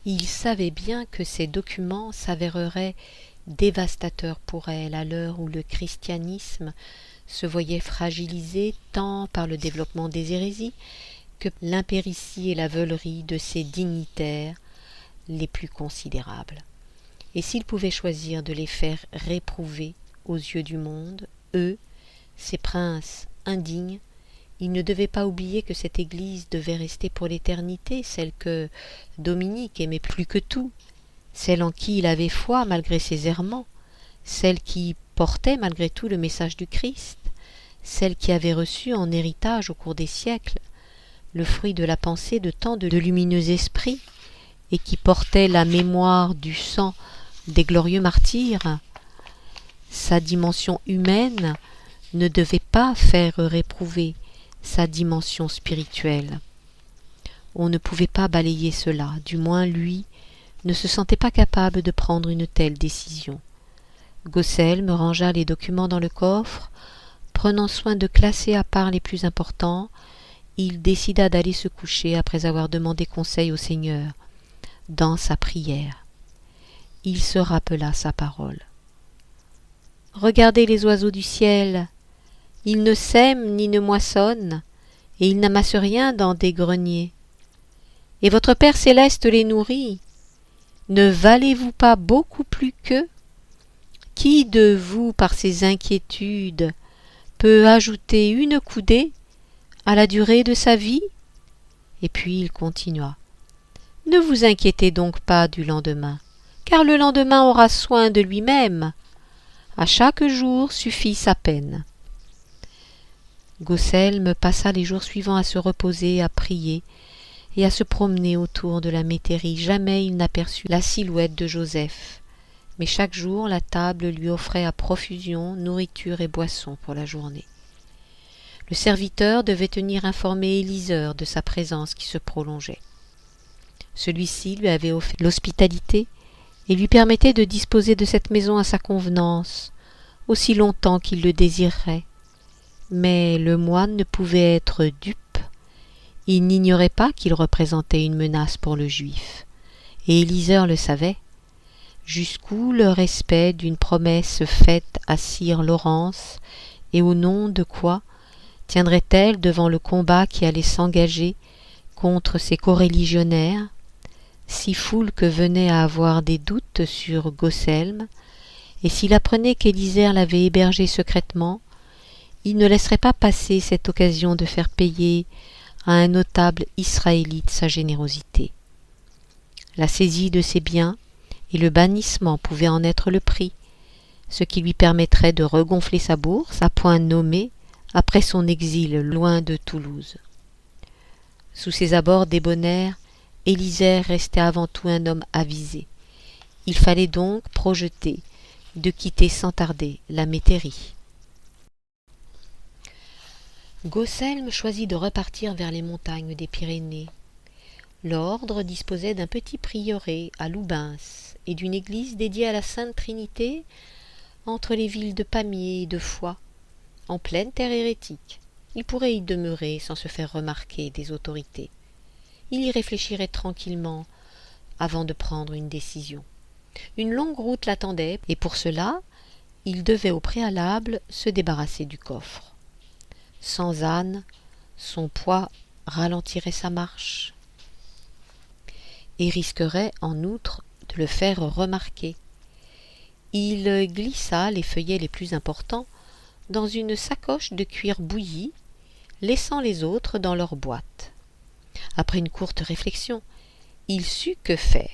Il savait bien que ces documents s'avéreraient dévastateurs pour elle à l'heure où le christianisme se voyait fragilisé tant par le développement des hérésies que l'impéritie et la veulerie de ses dignitaires, les plus considérables. Et s'il pouvait choisir de les faire réprouver aux yeux du monde, eux, ces princes indignes, il ne devait pas oublier que cette Église devait rester pour l'éternité, celle que Dominique aimait plus que tout, celle en qui il avait foi malgré ses errements, celle qui portait malgré tout le message du Christ, celle qui avait reçu en héritage au cours des siècles le fruit de la pensée de tant de lumineux esprits, et qui portait la mémoire du sang des glorieux martyrs. Sa dimension humaine ne devait pas faire réprouver sa dimension spirituelle. On ne pouvait pas balayer cela, du moins lui ne se sentait pas capable de prendre une telle décision. Gaucelme rangea les documents dans le coffre, prenant soin de classer à part les plus importants. Il décida d'aller se coucher après avoir demandé conseil au Seigneur. Dans sa prière, il se rappela sa parole. « Regardez les oiseaux du ciel, ils ne sèment ni ne moissonnent, et ils n'amassent rien dans des greniers. Et votre Père céleste les nourrit. Ne valez-vous pas beaucoup plus qu'eux? Qui de vous, par ses inquiétudes, peut ajouter une coudée à la durée de sa vie? » Et puis il continua. « Ne vous inquiétez donc pas du lendemain, car le lendemain aura soin de lui-même. À chaque jour suffit sa peine. » Gaucelme passa les jours suivants à se reposer, à prier et à se promener autour de la métairie. Jamais il n'aperçut la silhouette de Joseph, mais chaque jour la table lui offrait à profusion nourriture et boissons pour la journée. Le serviteur devait tenir informé Éliseur de sa présence qui se prolongeait. Celui-ci lui avait offert l'hospitalité et lui permettait de disposer de cette maison à sa convenance, aussi longtemps qu'il le désirerait. Mais le moine ne pouvait être dupe. Il n'ignorait pas qu'il représentait une menace pour le juif, et Éliseur le savait. Jusqu'où le respect d'une promesse faite à sire Laurence, et au nom de quoi tiendrait-elle devant le combat qui allait s'engager contre ses coreligionnaires, si foule que venait à avoir des doutes sur Gaucelme, et s'il apprenait qu'Élisère l'avait hébergé secrètement, il ne laisserait pas passer cette occasion de faire payer à un notable israélite sa générosité. La saisie de ses biens et le bannissement pouvaient en être le prix, ce qui lui permettrait de regonfler sa bourse à point nommé après son exil loin de Toulouse. Sous ses abords débonnaires, Élisère restait avant tout un homme avisé. Il fallait donc projeter de quitter sans tarder la métairie. Gaucelme choisit de repartir vers les montagnes des Pyrénées. L'ordre disposait d'un petit prieuré à Loubins et d'une église dédiée à la Sainte Trinité entre les villes de Pamiers et de Foix, en pleine terre hérétique. Il pourrait y demeurer sans se faire remarquer des autorités. Il y réfléchirait tranquillement avant de prendre une décision. Une longue route l'attendait, et pour cela, il devait au préalable se débarrasser du coffre. Sans âne, son poids ralentirait sa marche et risquerait en outre de le faire remarquer. Il glissa les feuillets les plus importants dans une sacoche de cuir bouilli, laissant les autres dans leur boîte. Après une courte réflexion, il sut que faire.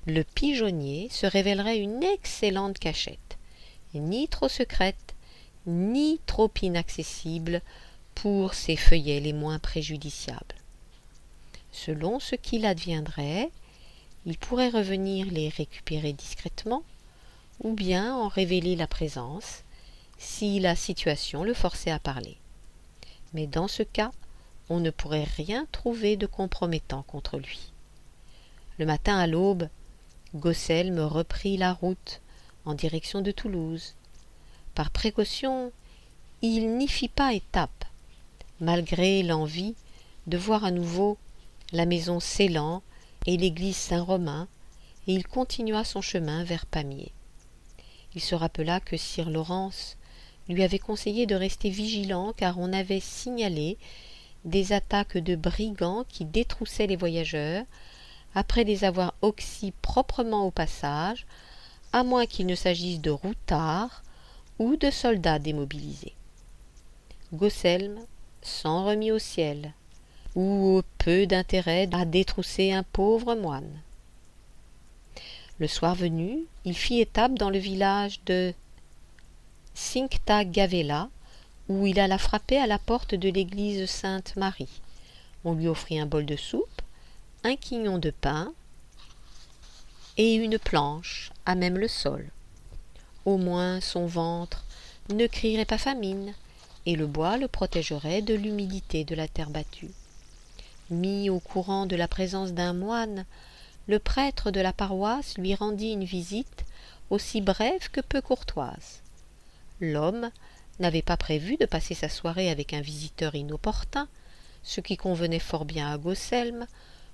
Le pigeonnier se révélerait une excellente cachette, ni trop secrète, ni trop inaccessible pour ses feuillets les moins préjudiciables. Selon ce qu'il adviendrait, il pourrait revenir les récupérer discrètement, ou bien en révéler la présence, si la situation le forçait à parler. Mais dans ce cas, on ne pourrait rien trouver de compromettant contre lui. Le matin à l'aube, Gaucelme reprit la route en direction de Toulouse. Par précaution, il n'y fit pas étape, malgré l'envie de voir à nouveau la maison Ceylan et l'église Saint-Romain, et il continua son chemin vers Pamiers. Il se rappela que sire Laurence lui avait conseillé de rester vigilant, car on avait signalé des attaques de brigands qui détroussaient les voyageurs après les avoir oxy proprement au passage, à moins qu'il ne s'agisse de routards ou de soldats démobilisés. Gaucelm s'en remit au ciel, où peu d'intérêt à détrousser un pauvre moine. Le soir venu, il fit étape dans le village de Cinctagavela, où il alla frapper à la porte de l'église Sainte-Marie. On lui offrit un bol de soupe, un quignon de pain et une planche à même le sol. Au moins son ventre ne crierait pas famine, et le bois le protégerait de l'humidité de la terre battue. Mis au courant de la présence d'un moine, le prêtre de la paroisse lui rendit une visite aussi brève que peu courtoise. L'homme n'avait pas prévu de passer sa soirée avec un visiteur inopportun, ce qui convenait fort bien à Gaucelm,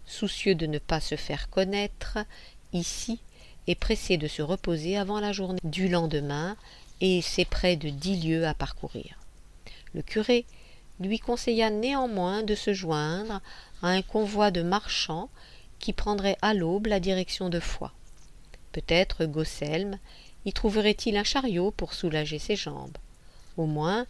soucieux de ne pas se faire connaître ici et pressé de se reposer avant la journée du lendemain et ses près de 10 lieues à parcourir. Le curé lui conseilla néanmoins de se joindre à un convoi de marchands qui prendrait à l'aube la direction de Foix. Peut-être Gaucelm y trouverait-il un chariot pour soulager ses jambes. Au moins,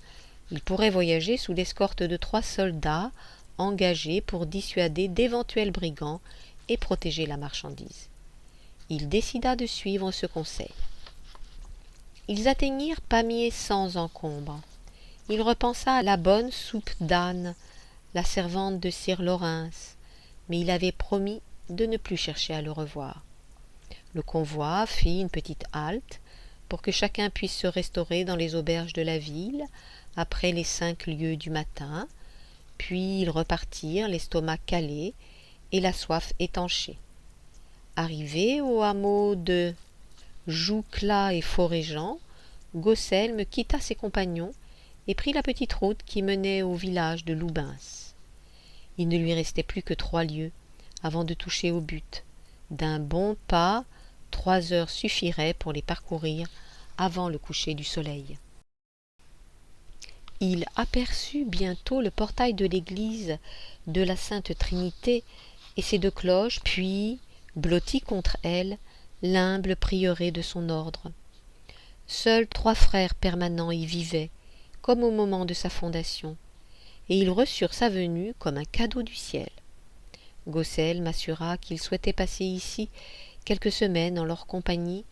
il pourrait voyager sous l'escorte de 3 soldats engagés pour dissuader d'éventuels brigands et protéger la marchandise. Il décida de suivre ce conseil. Ils atteignirent Pamiers sans encombre. Il repensa à la bonne soupe d'âne, la servante de sir Laurens, mais il avait promis de ne plus chercher à le revoir. Le convoi fit une petite halte pour que chacun puisse se restaurer dans les auberges de la ville après les 5 lieues du matin, puis ils repartirent l'estomac calé et la soif étanchée. Arrivé au hameau de Jouclas et Foréjean, Gaucelm quitta ses compagnons et prit la petite route qui menait au village de Loubens. Il ne lui restait plus que 3 lieues avant de toucher au but. D'un bon pas, 3 heures suffiraient pour les parcourir avant le coucher du soleil. Il aperçut bientôt le portail de l'église de la Sainte Trinité et ses 2 cloches, puis, blotti contre elle, l'humble prieuré de son ordre. Seuls 3 frères permanents y vivaient, comme au moment de sa fondation, et ils reçurent sa venue comme un cadeau du ciel. Gaucelm assura qu'il souhaitait passer ici quelques semaines en leur compagnie,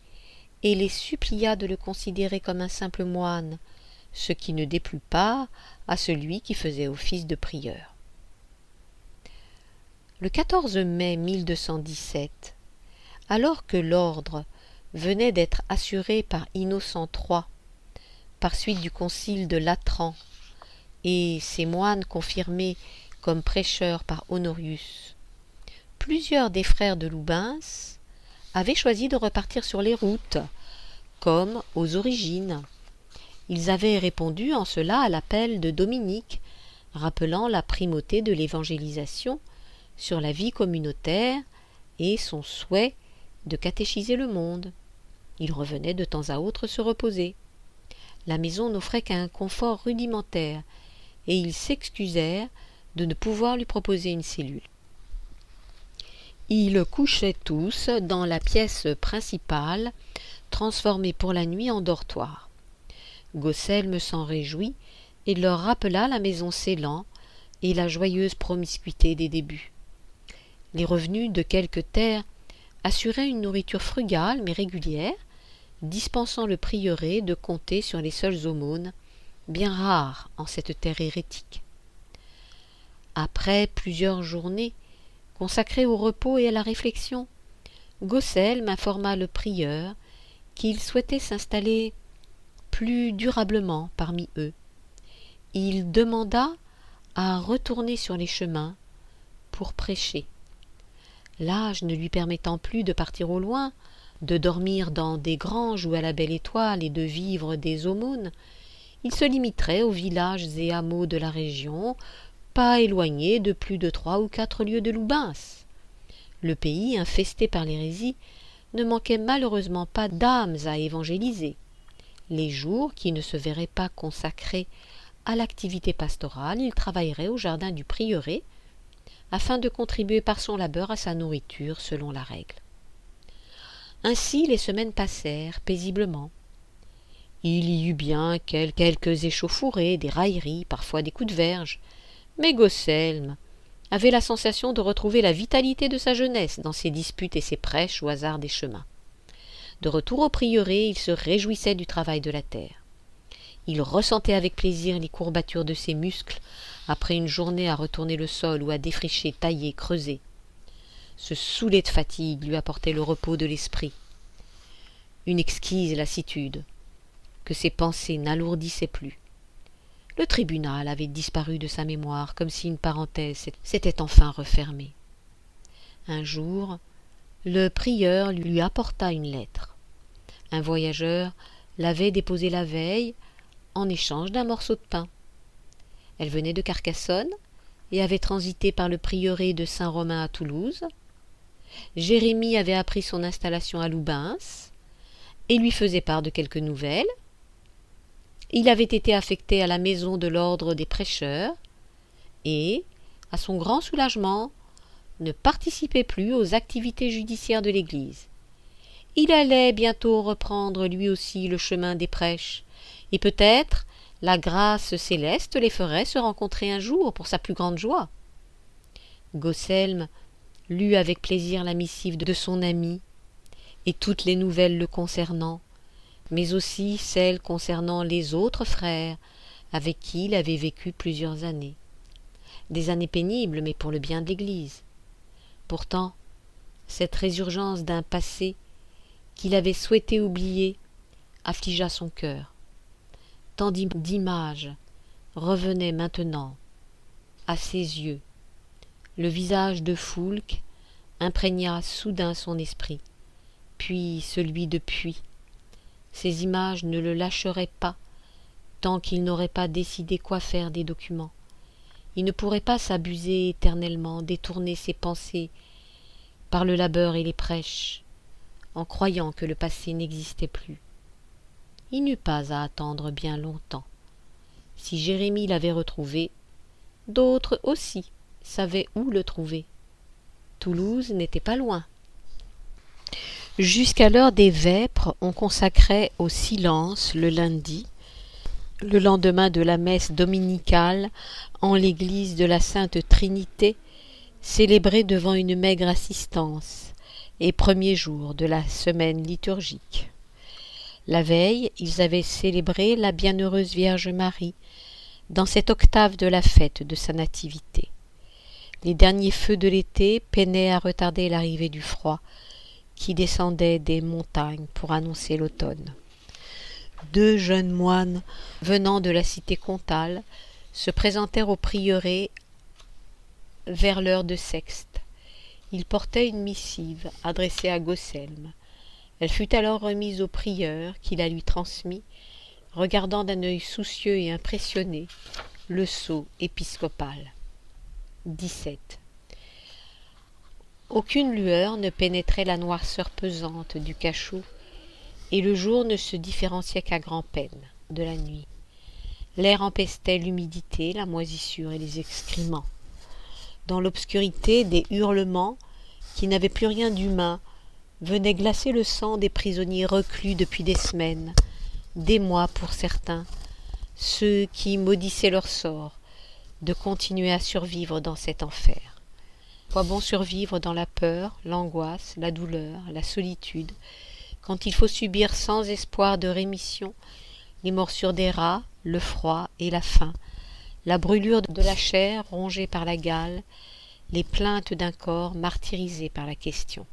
et les supplia de le considérer comme un simple moine, ce qui ne déplut pas à celui qui faisait office de prieur. Le 14 mai 1217, alors que l'ordre venait d'être assuré par Innocent III, par suite du concile de Latran, et ses moines confirmés comme prêcheurs par Honorius, plusieurs des frères de Loubens avaient choisi de repartir sur les routes, comme aux origines. Ils avaient répondu en cela à l'appel de Dominique, rappelant la primauté de l'évangélisation sur la vie communautaire et son souhait de catéchiser le monde. Ils revenaient de temps à autre se reposer. La maison n'offrait qu'un confort rudimentaire, et ils s'excusèrent de ne pouvoir lui proposer une cellule. Ils couchaient tous dans la pièce principale, transformée pour la nuit en dortoir. Gaucelm s'en réjouit et leur rappela la maison Ceylan et la joyeuse promiscuité des débuts. Les revenus de quelques terres assuraient une nourriture frugale mais régulière, dispensant le prieuré de compter sur les seules aumônes, bien rares en cette terre hérétique. Après plusieurs journées consacrées au repos et à la réflexion, Gaucelm informa le prieur qu'il souhaitait s'installer plus durablement parmi eux. Il demanda à retourner sur les chemins pour prêcher. L'âge ne lui permettant plus de partir au loin, de dormir dans des granges ou à la belle étoile et de vivre des aumônes, il se limiterait aux villages et hameaux de la région, pas éloignés de plus de 3 ou 4 lieues de Loubens. Le pays, infesté par l'hérésie, ne manquait malheureusement pas d'âmes à évangéliser. Les jours qui ne se verraient pas consacrés à l'activité pastorale, il travaillerait au jardin du prieuré, afin de contribuer par son labeur à sa nourriture selon la règle. Ainsi les semaines passèrent paisiblement. Il y eut bien quelques échauffourées, des railleries, parfois des coups de verge, mais Gaucelm avait la sensation de retrouver la vitalité de sa jeunesse dans ses disputes et ses prêches au hasard des chemins. De retour au prieuré, il se réjouissait du travail de la terre. Il ressentait avec plaisir les courbatures de ses muscles après une journée à retourner le sol ou à défricher, tailler, creuser. Ce saoulé de fatigue lui apportait le repos de l'esprit, une exquise lassitude que ses pensées n'alourdissaient plus. Le tribunal avait disparu de sa mémoire comme si une parenthèse s'était enfin refermée. Un jour, le prieur lui apporta une lettre. Un voyageur l'avait déposée la veille en échange d'un morceau de pain. Elle venait de Carcassonne et avait transité par le prieuré de Saint-Romain à Toulouse. Jérémie avait appris son installation à Loubins et lui faisait part de quelques nouvelles. Il avait été affecté à la maison de l'ordre des prêcheurs et, à son grand soulagement, ne participait plus aux activités judiciaires de l'Église. Il allait bientôt reprendre lui aussi le chemin des prêches, et peut-être la grâce céleste les ferait se rencontrer un jour pour sa plus grande joie. Gaucelm lut avec plaisir la missive de son ami et toutes les nouvelles le concernant, mais aussi celles concernant les autres frères avec qui il avait vécu plusieurs années. Des années pénibles, mais pour le bien de l'Église. Pourtant, cette résurgence d'un passé qu'il avait souhaité oublier affligea son cœur. Tant d'images revenaient maintenant à ses yeux. Le visage de Foulques imprégna soudain son esprit, puis celui de Puy. Ces images ne le lâcheraient pas tant qu'il n'aurait pas décidé quoi faire des documents. Il ne pourrait pas s'abuser éternellement, détourner ses pensées par le labeur et les prêches, en croyant que le passé n'existait plus. Il n'eut pas à attendre bien longtemps. Si Jérémie l'avait retrouvé, d'autres aussi savaient où le trouver. Toulouse n'était pas loin. Jusqu'à l'heure des vêpres, on consacrait au silence le lundi, le lendemain de la messe dominicale, en l'église de la Sainte Trinité, célébrée devant une maigre assistance, et premier jour de la semaine liturgique. La veille, ils avaient célébré la bienheureuse Vierge Marie, dans cette octave de la fête de sa nativité. Les derniers feux de l'été peinaient à retarder l'arrivée du froid, qui descendait des montagnes pour annoncer l'automne. 2 jeunes moines venant de la cité comtale se présentèrent au prieuré vers l'heure de sexte. Ils portaient une missive adressée à Gaucelm. Elle fut alors remise au prieur qui la lui transmit, regardant d'un œil soucieux et impressionné le sceau épiscopal. 17. Aucune lueur ne pénétrait la noirceur pesante du cachot, et le jour ne se différenciait qu'à grand-peine de la nuit. L'air empestait l'humidité, la moisissure et les excréments. Dans l'obscurité, des hurlements, qui n'avaient plus rien d'humain, venaient glacer le sang des prisonniers reclus depuis des semaines, des mois pour certains, ceux qui maudissaient leur sort de continuer à survivre dans cet enfer. Quoi bon survivre dans la peur, l'angoisse, la douleur, la solitude, quand il faut subir sans espoir de rémission les morsures des rats, le froid et la faim, la brûlure de la chair rongée par la gale, les plaintes d'un corps martyrisé par la question.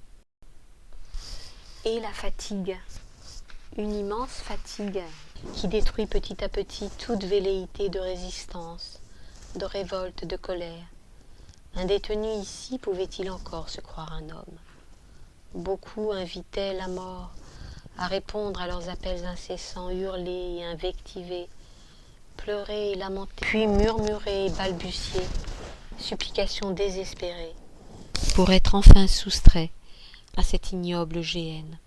Et la fatigue, une immense fatigue qui détruit petit à petit toute velléité de résistance, de révolte, de colère. Un détenu ici pouvait-il encore se croire un homme? Beaucoup invitaient la mort à répondre à leurs appels incessants, hurler et invectiver, pleurer et lamenter, puis murmurer et balbutier, supplications désespérées, pour être enfin soustraits à cette ignoble géhenne.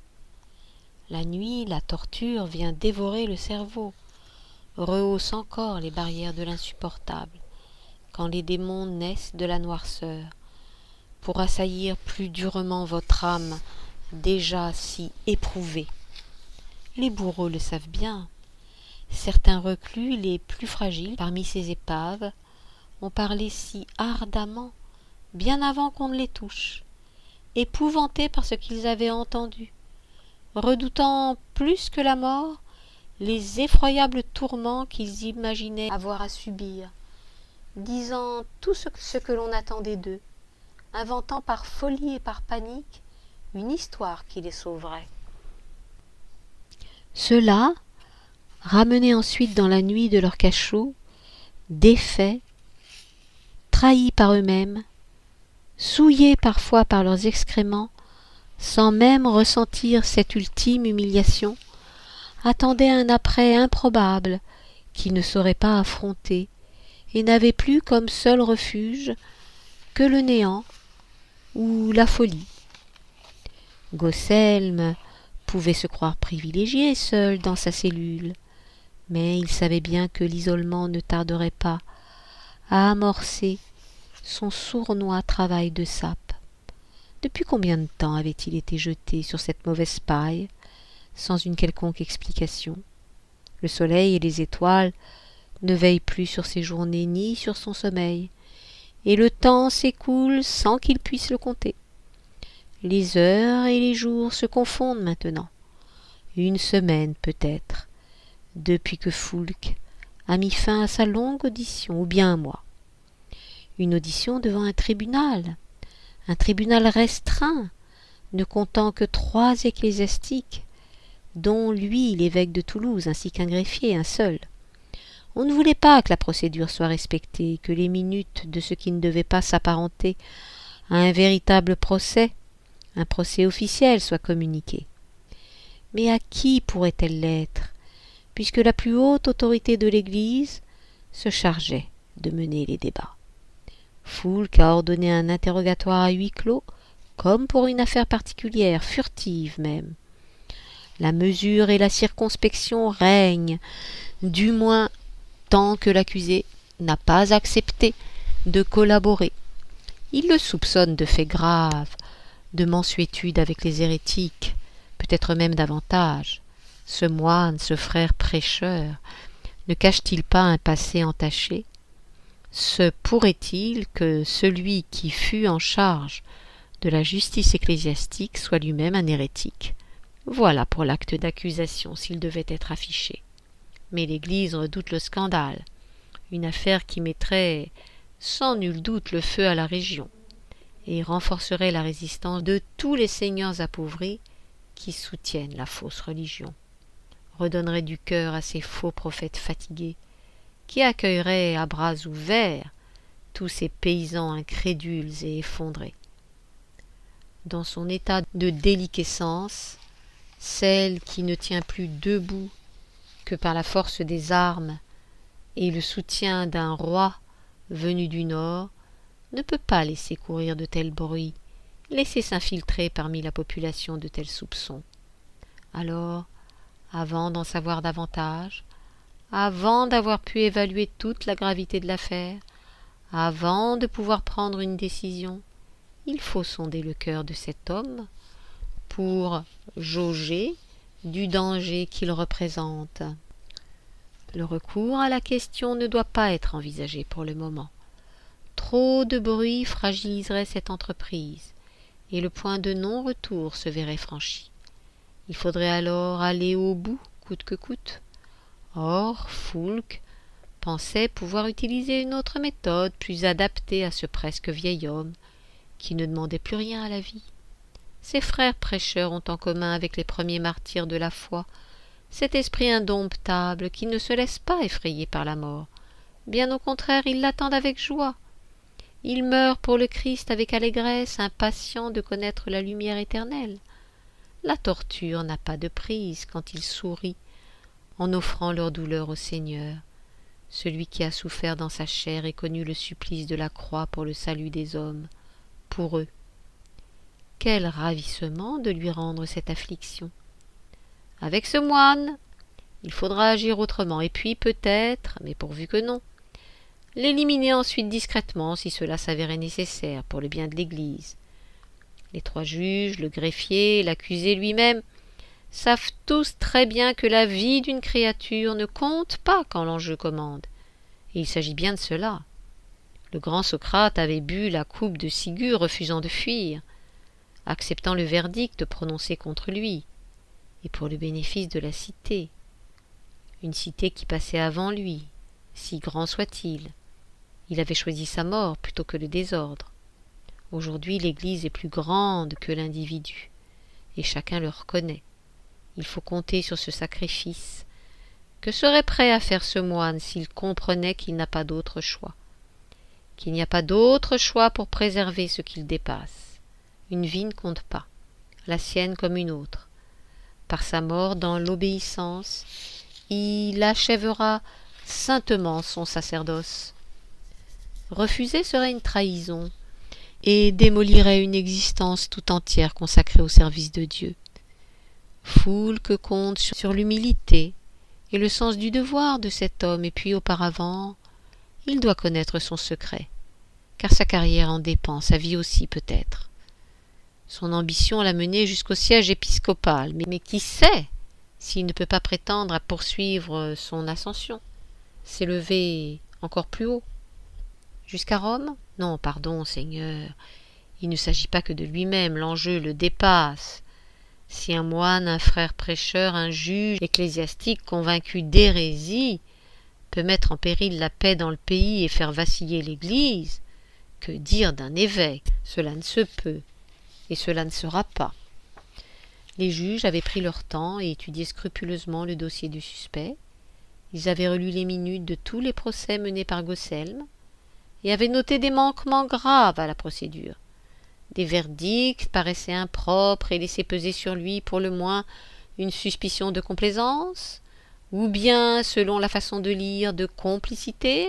La nuit, la torture vient dévorer le cerveau, rehausse encore les barrières de l'insupportable, quand les démons naissent de la noirceur, pour assaillir plus durement votre âme déjà si éprouvée. Les bourreaux le savent bien. Certains reclus, les plus fragiles parmi ces épaves, ont parlé si ardemment, bien avant qu'on ne les touche, épouvantés par ce qu'ils avaient entendu, redoutant plus que la mort les effroyables tourments qu'ils imaginaient avoir à subir, disant tout ce que l'on attendait d'eux, inventant par folie et par panique une histoire qui les sauverait. Ceux-là, ramenés ensuite dans la nuit de leur cachot, défaits, trahis par eux-mêmes, souillés parfois par leurs excréments, sans même ressentir cette ultime humiliation, attendaient un après improbable qu'ils ne sauraient pas affronter et n'avaient plus comme seul refuge que le néant ou la folie. Gosselme pouvait se croire privilégié seul dans sa cellule, mais il savait bien que l'isolement ne tarderait pas à amorcer son sournois travail de sape. Depuis combien de temps avait-il été jeté sur cette mauvaise paille, sans une quelconque explication? Le soleil et les étoiles ne veillent plus sur ses journées ni sur son sommeil, et le temps s'écoule sans qu'il puisse le compter. Les heures et les jours se confondent maintenant. Une semaine peut-être, depuis que Foulques a mis fin à sa longue audition, ou bien un mois. Une audition devant un tribunal restreint, ne comptant que 3 ecclésiastiques, dont lui, l'évêque de Toulouse, ainsi qu'un greffier, un seul. On ne voulait pas que la procédure soit respectée, que les minutes de ce qui ne devait pas s'apparenter à un véritable procès, un procès officiel, soient communiquées. Mais à qui pourrait-elle l'être, puisque la plus haute autorité de l'Église se chargeait de mener les débats? Foulques a ordonné un interrogatoire à huis clos, comme pour une affaire particulière, furtive même. La mesure et la circonspection règnent, du moins tant que l'accusé n'a pas accepté de collaborer. Il le soupçonne de faits graves, de mansuétude avec les hérétiques, peut-être même davantage. Ce moine, ce frère prêcheur, ne cache-t-il pas un passé entaché? Se pourrait-il que celui qui fut en charge de la justice ecclésiastique soit lui-même un hérétique? Voilà pour l'acte d'accusation s'il devait être affiché. Mais l'Église redoute le scandale, une affaire qui mettrait sans nul doute le feu à la région et renforcerait la résistance de tous les seigneurs appauvris qui soutiennent la fausse religion, redonnerait du cœur à ces faux prophètes fatigués, qui accueillerait à bras ouverts tous ces paysans incrédules et effondrés. Dans son état de déliquescence, celle qui ne tient plus debout que par la force des armes et le soutien d'un roi venu du Nord, ne peut pas laisser courir de tels bruits, laisser s'infiltrer parmi la population de tels soupçons. Alors, avant d'en savoir davantage, avant d'avoir pu évaluer toute la gravité de l'affaire, avant de pouvoir prendre une décision, il faut sonder le cœur de cet homme pour jauger du danger qu'il représente. Le recours à la question ne doit pas être envisagé pour le moment. Trop de bruit fragiliserait cette entreprise, et le point de non-retour se verrait franchi. Il faudrait alors aller au bout, coûte que coûte. Or, Foulques pensait pouvoir utiliser une autre méthode plus adaptée à ce presque vieil homme qui ne demandait plus rien à la vie. Ses frères prêcheurs ont en commun avec les premiers martyrs de la foi cet esprit indomptable qui ne se laisse pas effrayer par la mort. Bien au contraire, ils l'attendent avec joie. Ils meurent pour le Christ avec allégresse, impatients de connaître la lumière éternelle. La torture n'a pas de prise quand ils sourient en offrant leur douleur au Seigneur, celui qui a souffert dans sa chair et connu le supplice de la croix pour le salut des hommes, pour eux. Quel ravissement de lui rendre cette affliction! Avec ce moine, il faudra agir autrement, et puis peut-être, mais pourvu que non, l'éliminer ensuite discrètement si cela s'avérait nécessaire pour le bien de l'Église. Les 3 juges, le greffier, l'accusé lui-même savent tous très bien que la vie d'une créature ne compte pas quand l'enjeu commande. Et il s'agit bien de cela. Le grand Socrate avait bu la coupe de ciguë refusant de fuir, acceptant le verdict prononcé contre lui, et pour le bénéfice de la cité. Une cité qui passait avant lui, si grand soit-il. Il avait choisi sa mort plutôt que le désordre. Aujourd'hui, l'Église est plus grande que l'individu, et chacun le reconnaît. Il faut compter sur ce sacrifice. Que serait prêt à faire ce moine s'il comprenait qu'il n'a pas d'autre choix? Qu'il n'y a pas d'autre choix pour préserver ce qu'il dépasse. Une vie ne compte pas, la sienne comme une autre. Par sa mort dans l'obéissance, il achèvera saintement son sacerdoce. Refuser serait une trahison et démolirait une existence tout entière consacrée au service de Dieu. Foulque compte sur l'humilité et le sens du devoir de cet homme, et puis auparavant, il doit connaître son secret, car sa carrière en dépend, sa vie aussi peut-être. Son ambition l'a mené jusqu'au siège épiscopal, mais qui sait s'il ne peut pas prétendre à poursuivre son ascension, s'élever encore plus haut. Jusqu'à Rome? Non, pardon, Seigneur, il ne s'agit pas que de lui-même, l'enjeu le dépasse. Si un moine, un frère prêcheur, un juge ecclésiastique convaincu d'hérésie peut mettre en péril la paix dans le pays et faire vaciller l'Église, que dire d'un évêque? Cela ne se peut, et cela ne sera pas. Les juges avaient pris leur temps et étudié scrupuleusement le dossier du suspect. Ils avaient relu les minutes de tous les procès menés par Gosselme et avaient noté des manquements graves à la procédure. Des verdicts paraissaient impropres et laissaient peser sur lui pour le moins une suspicion de complaisance, ou bien, selon la façon de lire, de complicité.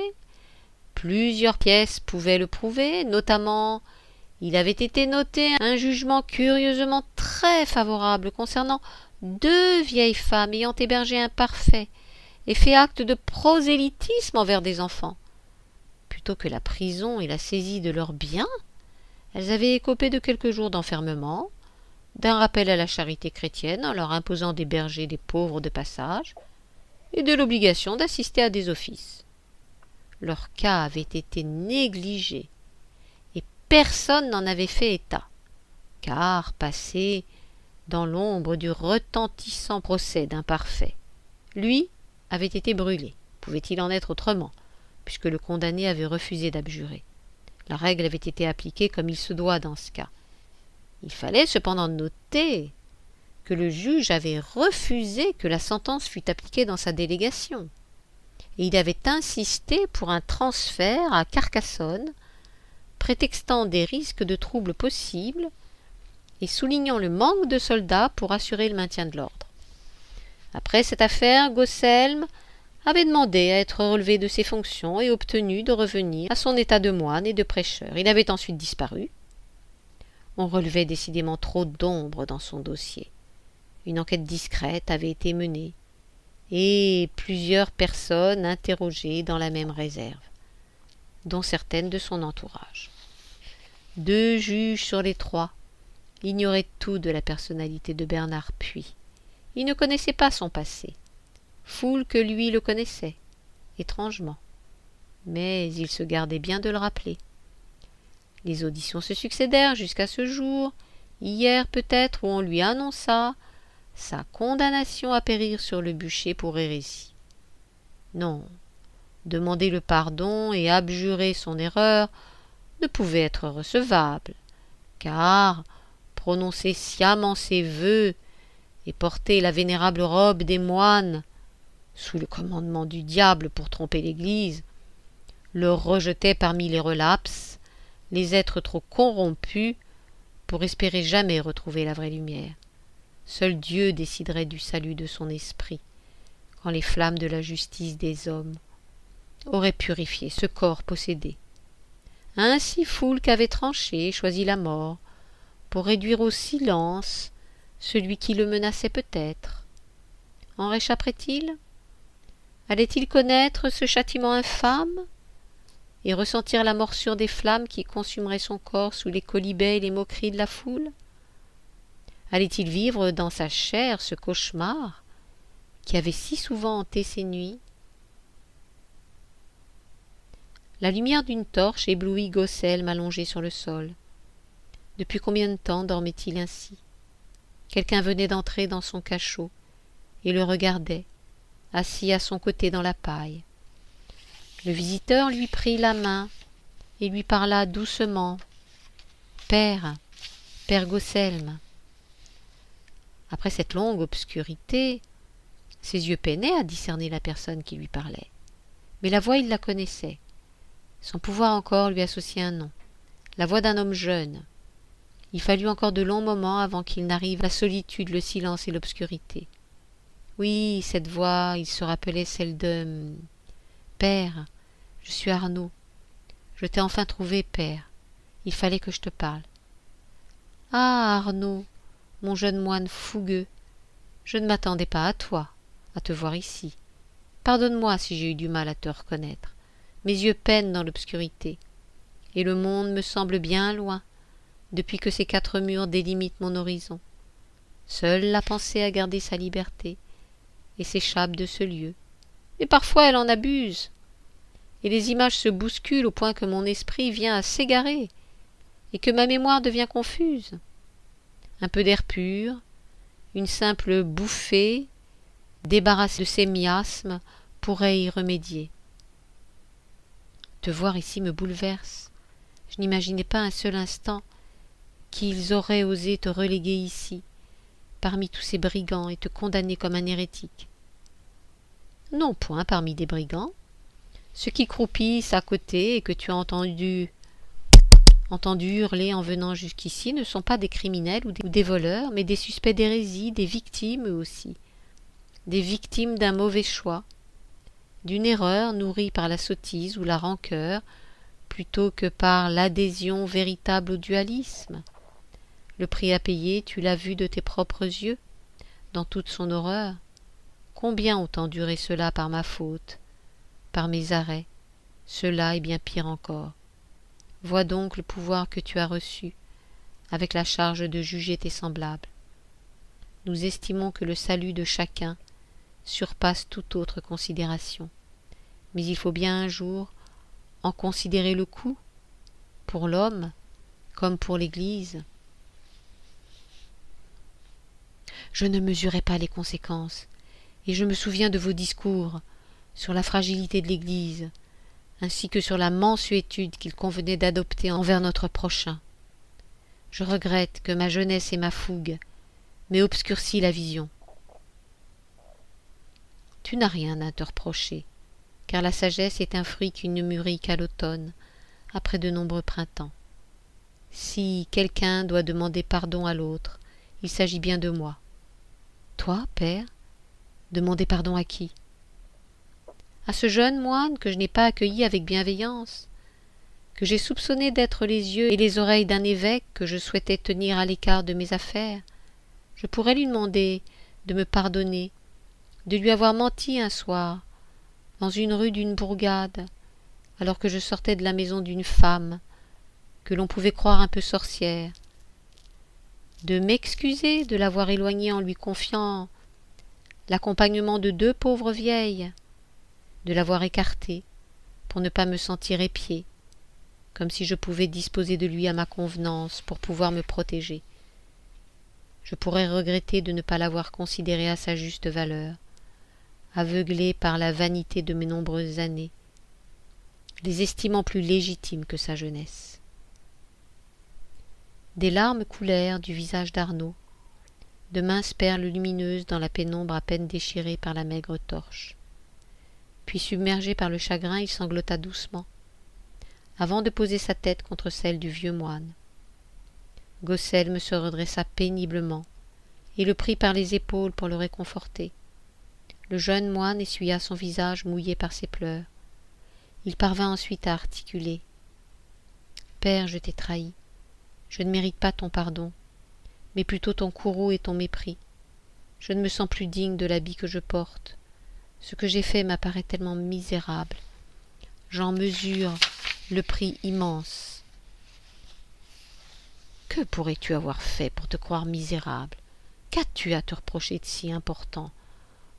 Plusieurs pièces pouvaient le prouver, notamment il avait été noté un jugement curieusement très favorable concernant 2 vieilles femmes ayant hébergé un parfait et fait acte de prosélytisme envers des enfants. Plutôt que la prison et la saisie de leurs biens, elles avaient écopé de quelques jours d'enfermement, d'un rappel à la charité chrétienne en leur imposant d'héberger des pauvres de passage, et de l'obligation d'assister à des offices. Leur cas avait été négligé, et personne n'en avait fait état, car passé dans l'ombre du retentissant procès d'un parfait. Lui avait été brûlé. Pouvait-il en être autrement, puisque le condamné avait refusé d'abjurer? La règle avait été appliquée comme il se doit dans ce cas. Il fallait cependant noter que le juge avait refusé que la sentence fût appliquée dans sa délégation, et il avait insisté pour un transfert à Carcassonne, prétextant des risques de troubles possibles et soulignant le manque de soldats pour assurer le maintien de l'ordre. Après cette affaire, Gosselme avait demandé à être relevé de ses fonctions et obtenu de revenir à son état de moine et de prêcheur. Il avait ensuite disparu. On relevait décidément trop d'ombre dans son dossier. Une enquête discrète avait été menée, et plusieurs personnes interrogées dans la même réserve, dont certaines de son entourage. 2 juges sur les 3 ignoraient tout de la personnalité de Bernard Puy. Ils ne connaissaient pas son passé. Foulque, lui, le connaissait, étrangement, mais il se gardait bien de le rappeler. Les auditions se succédèrent jusqu'à ce jour, hier peut-être, où on lui annonça sa condamnation à périr sur le bûcher pour hérésie. Non, demander le pardon et abjurer son erreur ne pouvait être recevable, car prononcer sciemment ses vœux et porter la vénérable robe des moines sous le commandement du diable pour tromper l'Église, le rejetait parmi les relapses, les êtres trop corrompus pour espérer jamais retrouver la vraie lumière. Seul Dieu déciderait du salut de son esprit, quand les flammes de la justice des hommes auraient purifié ce corps possédé. Ainsi Foulque avait tranché et choisi la mort, pour réduire au silence celui qui le menaçait peut-être. En réchapperait-il? Allait-il connaître ce châtiment infâme? et ressentir la morsure des flammes qui consumeraient son corps sous les quolibets et les moqueries de la foule? Allait-il vivre dans sa chair ce cauchemar qui avait si souvent hanté ses nuits? La lumière d'une torche éblouit Gosselm allongé sur le sol. Depuis combien de temps dormait-il ainsi? Quelqu'un venait d'entrer dans son cachot et le regardait, assis à son côté dans la paille. Le visiteur lui prit la main et lui parla doucement. « Père, Père Gosselm !» Après cette longue obscurité, ses yeux peinaient à discerner la personne qui lui parlait. Mais la voix, il la connaissait. Son pouvoir encore lui associait un nom, la voix d'un homme jeune. Il fallut encore de longs moments avant qu'il n'arrive la solitude, le silence et l'obscurité. Oui, cette voix, il se rappelait celle de « Père, je suis Arnaud. Je t'ai enfin trouvé, père. Il fallait que je te parle. »« Ah, Arnaud, mon jeune moine fougueux, je ne m'attendais pas à toi, à te voir ici. Pardonne-moi si j'ai eu du mal à te reconnaître. Mes yeux peinent dans l'obscurité, et le monde me semble bien loin, depuis que ces 4 murs délimitent mon horizon. Seule la pensée a gardé sa liberté, et s'échappe de ce lieu. Mais parfois elle en abuse, et les images se bousculent au point que mon esprit vient à s'égarer, et que ma mémoire devient confuse. Un peu d'air pur, une simple bouffée, débarrassée de ces miasmes, pourrait y remédier. Te voir ici me bouleverse. Je n'imaginais pas un seul instant qu'ils auraient osé te reléguer ici, parmi tous ces brigands, et te condamner comme un hérétique. Non point parmi des brigands. Ceux qui croupissent à côté et que tu as entendu hurler en venant jusqu'ici ne sont pas des criminels ou des voleurs, mais des suspects d'hérésie, des victimes eux aussi. Des victimes d'un mauvais choix, d'une erreur nourrie par la sottise ou la rancœur, plutôt que par l'adhésion véritable au dualisme. Le prix à payer, tu l'as vu de tes propres yeux, dans toute son horreur. Combien ont enduré cela par ma faute, par mes arrêts? Cela est bien pire encore. Vois donc le pouvoir que tu as reçu, avec la charge de juger tes semblables. Nous estimons que le salut de chacun surpasse toute autre considération. Mais il faut bien un jour en considérer le coût, pour l'homme comme pour l'Église. Je ne mesurais pas les conséquences, et je me souviens de vos discours sur la fragilité de l'Église, ainsi que sur la mansuétude qu'il convenait d'adopter envers notre prochain. Je regrette que ma jeunesse et ma fougue m'aient obscurci la vision. Tu n'as rien à te reprocher, car la sagesse est un fruit qui ne mûrit qu'à l'automne, après de nombreux printemps. Si quelqu'un doit demander pardon à l'autre, il s'agit bien de moi. Toi, père, demander pardon à qui? À ce jeune moine que je n'ai pas accueilli avec bienveillance, que j'ai soupçonné d'être les yeux et les oreilles d'un évêque que je souhaitais tenir à l'écart de mes affaires. Je pourrais lui demander de me pardonner, de lui avoir menti un soir, dans une rue d'une bourgade, alors que je sortais de la maison d'une femme, que l'on pouvait croire un peu sorcière, de m'excuser de l'avoir éloignée en lui confiant l'accompagnement de 2 pauvres vieilles, de l'avoir écarté pour ne pas me sentir épiée, comme si je pouvais disposer de lui à ma convenance pour pouvoir me protéger. Je pourrais regretter de ne pas l'avoir considéré à sa juste valeur, aveuglé par la vanité de mes nombreuses années, les estimant plus légitimes que sa jeunesse. Des larmes coulèrent du visage d'Arnaud, de minces perles lumineuses dans la pénombre à peine déchirée par la maigre torche. Puis, submergé par le chagrin, il sanglota doucement, avant de poser sa tête contre celle du vieux moine. Gosselm se redressa péniblement et le prit par les épaules pour le réconforter. Le jeune moine essuya son visage mouillé par ses pleurs. Il parvint ensuite à articuler. « Père, je t'ai trahi. Je ne mérite pas ton pardon, mais plutôt ton courroux et ton mépris. Je ne me sens plus digne de l'habit que je porte. Ce que j'ai fait m'apparaît tellement misérable. J'en mesure le prix immense. Que pourrais-tu avoir fait pour te croire misérable? Qu'as-tu à te reprocher de si important,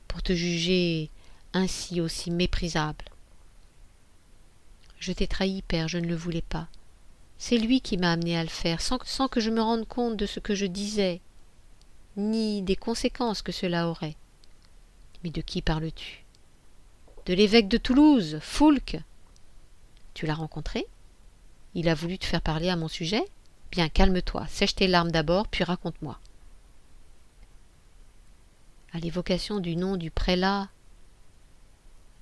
pour te juger ainsi aussi méprisable? Je t'ai trahi, père, je ne le voulais pas. C'est lui qui m'a amené à le faire, sans que je me rende compte de ce que je disais, ni des conséquences que cela aurait. Mais de qui parles-tu? De l'évêque de Toulouse, Foulques. Tu l'as rencontré? Il a voulu te faire parler à mon sujet? Bien, calme-toi, sèche tes larmes d'abord, puis raconte-moi. À l'évocation du nom du prélat,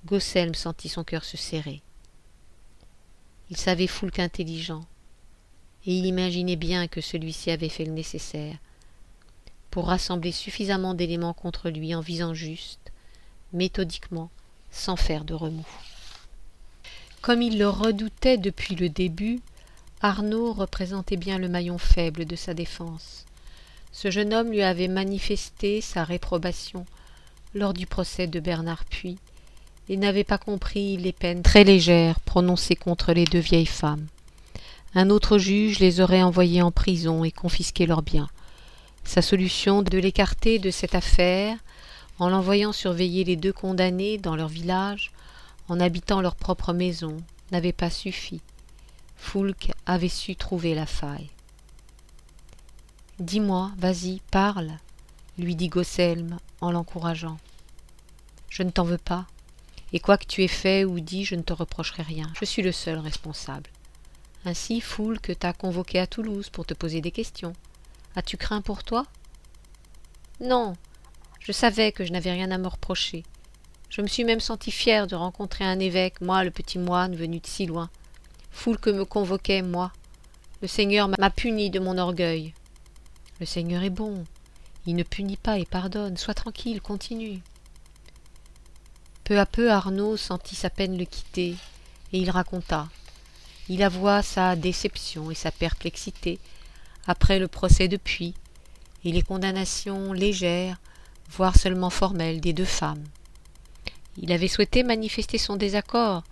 Gaucelm sentit son cœur se serrer. Il savait Foulques intelligent, et il imaginait bien que celui-ci avait fait le nécessaire pour rassembler suffisamment d'éléments contre lui en visant juste, méthodiquement, sans faire de remous. Comme il le redoutait depuis le début, Arnaud représentait bien le maillon faible de sa défense. Ce jeune homme lui avait manifesté sa réprobation lors du procès de Bernard Puy et n'avait pas compris les peines très légères prononcées contre les deux vieilles femmes. Un autre juge les aurait envoyées en prison et confisqué leurs biens. Sa solution de l'écarter de cette affaire, en l'envoyant surveiller les deux condamnés dans leur village, en habitant leur propre maison, n'avait pas suffi. Foulques avait su trouver la faille. « Dis-moi, vas-y, parle, » lui dit Gaucelm en l'encourageant. « Je ne t'en veux pas, et quoi que tu aies fait ou dit, je ne te reprocherai rien. Je suis le seul responsable. Ainsi, Foulques t'a convoqué à Toulouse pour te poser des questions. As-tu craint pour toi? » « Non, je savais que je n'avais rien à me reprocher. Je me suis même senti fier de rencontrer un évêque, moi, le petit moine venu de si loin. Foulques me convoquait, moi. Le Seigneur m'a puni de mon orgueil. Le Seigneur est bon. Il ne punit pas et pardonne. Sois tranquille, continue. » Peu à peu, Arnaud sentit sa peine le quitter, et il raconta. Il avoua sa déception et sa perplexité après le procès de Puy et les condamnations légères, voire seulement formelles, des deux femmes. Il avait souhaité manifester son désaccord,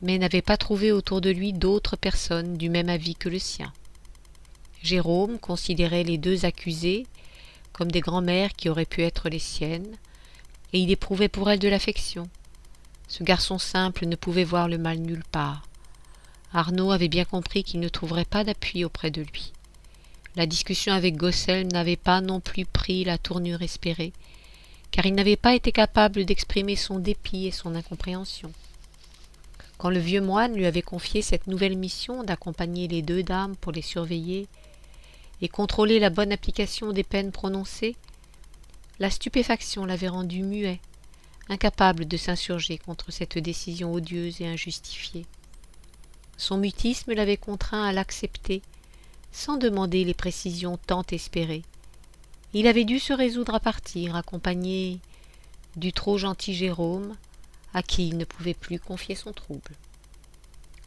mais n'avait pas trouvé autour de lui d'autres personnes du même avis que le sien. Jérôme considérait les deux accusées comme des grands-mères qui auraient pu être les siennes, et il éprouvait pour elles de l'affection. Ce garçon simple ne pouvait voir le mal nulle part. Arnaud avait bien compris qu'il ne trouverait pas d'appui auprès de lui. La discussion avec Gaucelm n'avait pas non plus pris la tournure espérée, car il n'avait pas été capable d'exprimer son dépit et son incompréhension. Quand le vieux moine lui avait confié cette nouvelle mission d'accompagner les deux dames pour les surveiller et contrôler la bonne application des peines prononcées, la stupéfaction l'avait rendu muet, incapable de s'insurger contre cette décision odieuse et injustifiée. Son mutisme l'avait contraint à l'accepter, sans demander les précisions tant espérées. Il avait dû se résoudre à partir, accompagné du trop gentil Jérôme, à qui il ne pouvait plus confier son trouble.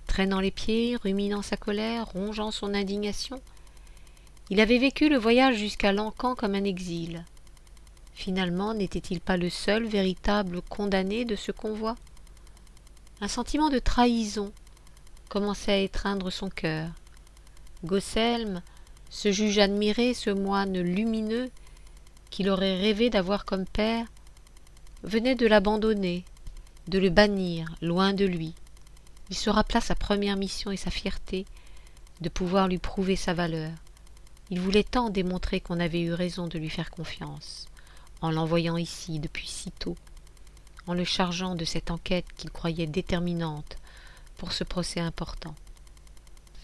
Traînant les pieds, ruminant sa colère, rongeant son indignation, il avait vécu le voyage jusqu'à l'Ancan comme un exil. Finalement, n'était-il pas le seul véritable condamné de ce convoi? Un sentiment de trahison commençait à étreindre son cœur. Gaucelm se juge admirer ce moine lumineux qu'il aurait rêvé d'avoir comme père, venait de l'abandonner, de le bannir loin de lui. Il se rappela sa première mission et sa fierté de pouvoir lui prouver sa valeur. Il voulait tant démontrer qu'on avait eu raison de lui faire confiance, en l'envoyant ici depuis si tôt, en le chargeant de cette enquête qu'il croyait déterminante pour ce procès important.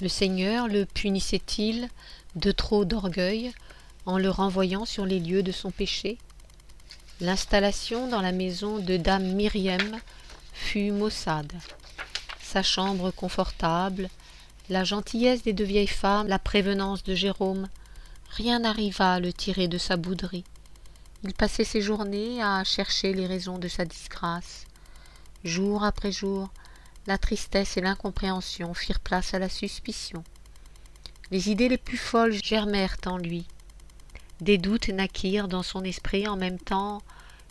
Le Seigneur le punissait-il de trop d'orgueil en le renvoyant sur les lieux de son péché? L'installation dans la maison de dame Myriam fut maussade. Sa chambre confortable, la gentillesse des deux vieilles femmes, la prévenance de Jérôme, rien n'arriva à le tirer de sa bouderie. Il passait ses journées à chercher les raisons de sa disgrâce. Jour après jour, la tristesse et l'incompréhension firent place à la suspicion. Les idées les plus folles germèrent en lui. Des doutes naquirent dans son esprit en même temps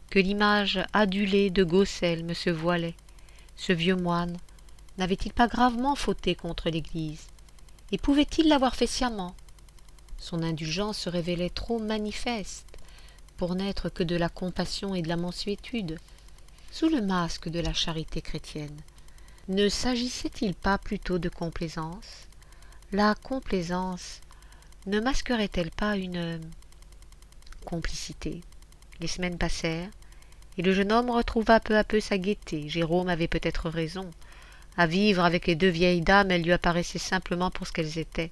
que l'image adulée de Gaucelm se voilait, ce vieux moine, N'avait-il pas gravement fauté contre l'Église? Et pouvait-il l'avoir fait sciemment? Son indulgence se révélait trop manifeste pour n'être que de la compassion et de la mansuétude, sous le masque de la charité chrétienne. Ne s'agissait-il pas plutôt de complaisance? La complaisance ne masquerait-elle pas une complicité? Les semaines passèrent, et le jeune homme retrouva peu à peu sa gaieté. Jérôme avait peut-être raison. À vivre avec les deux vieilles dames, elles lui apparaissaient simplement pour ce qu'elles étaient,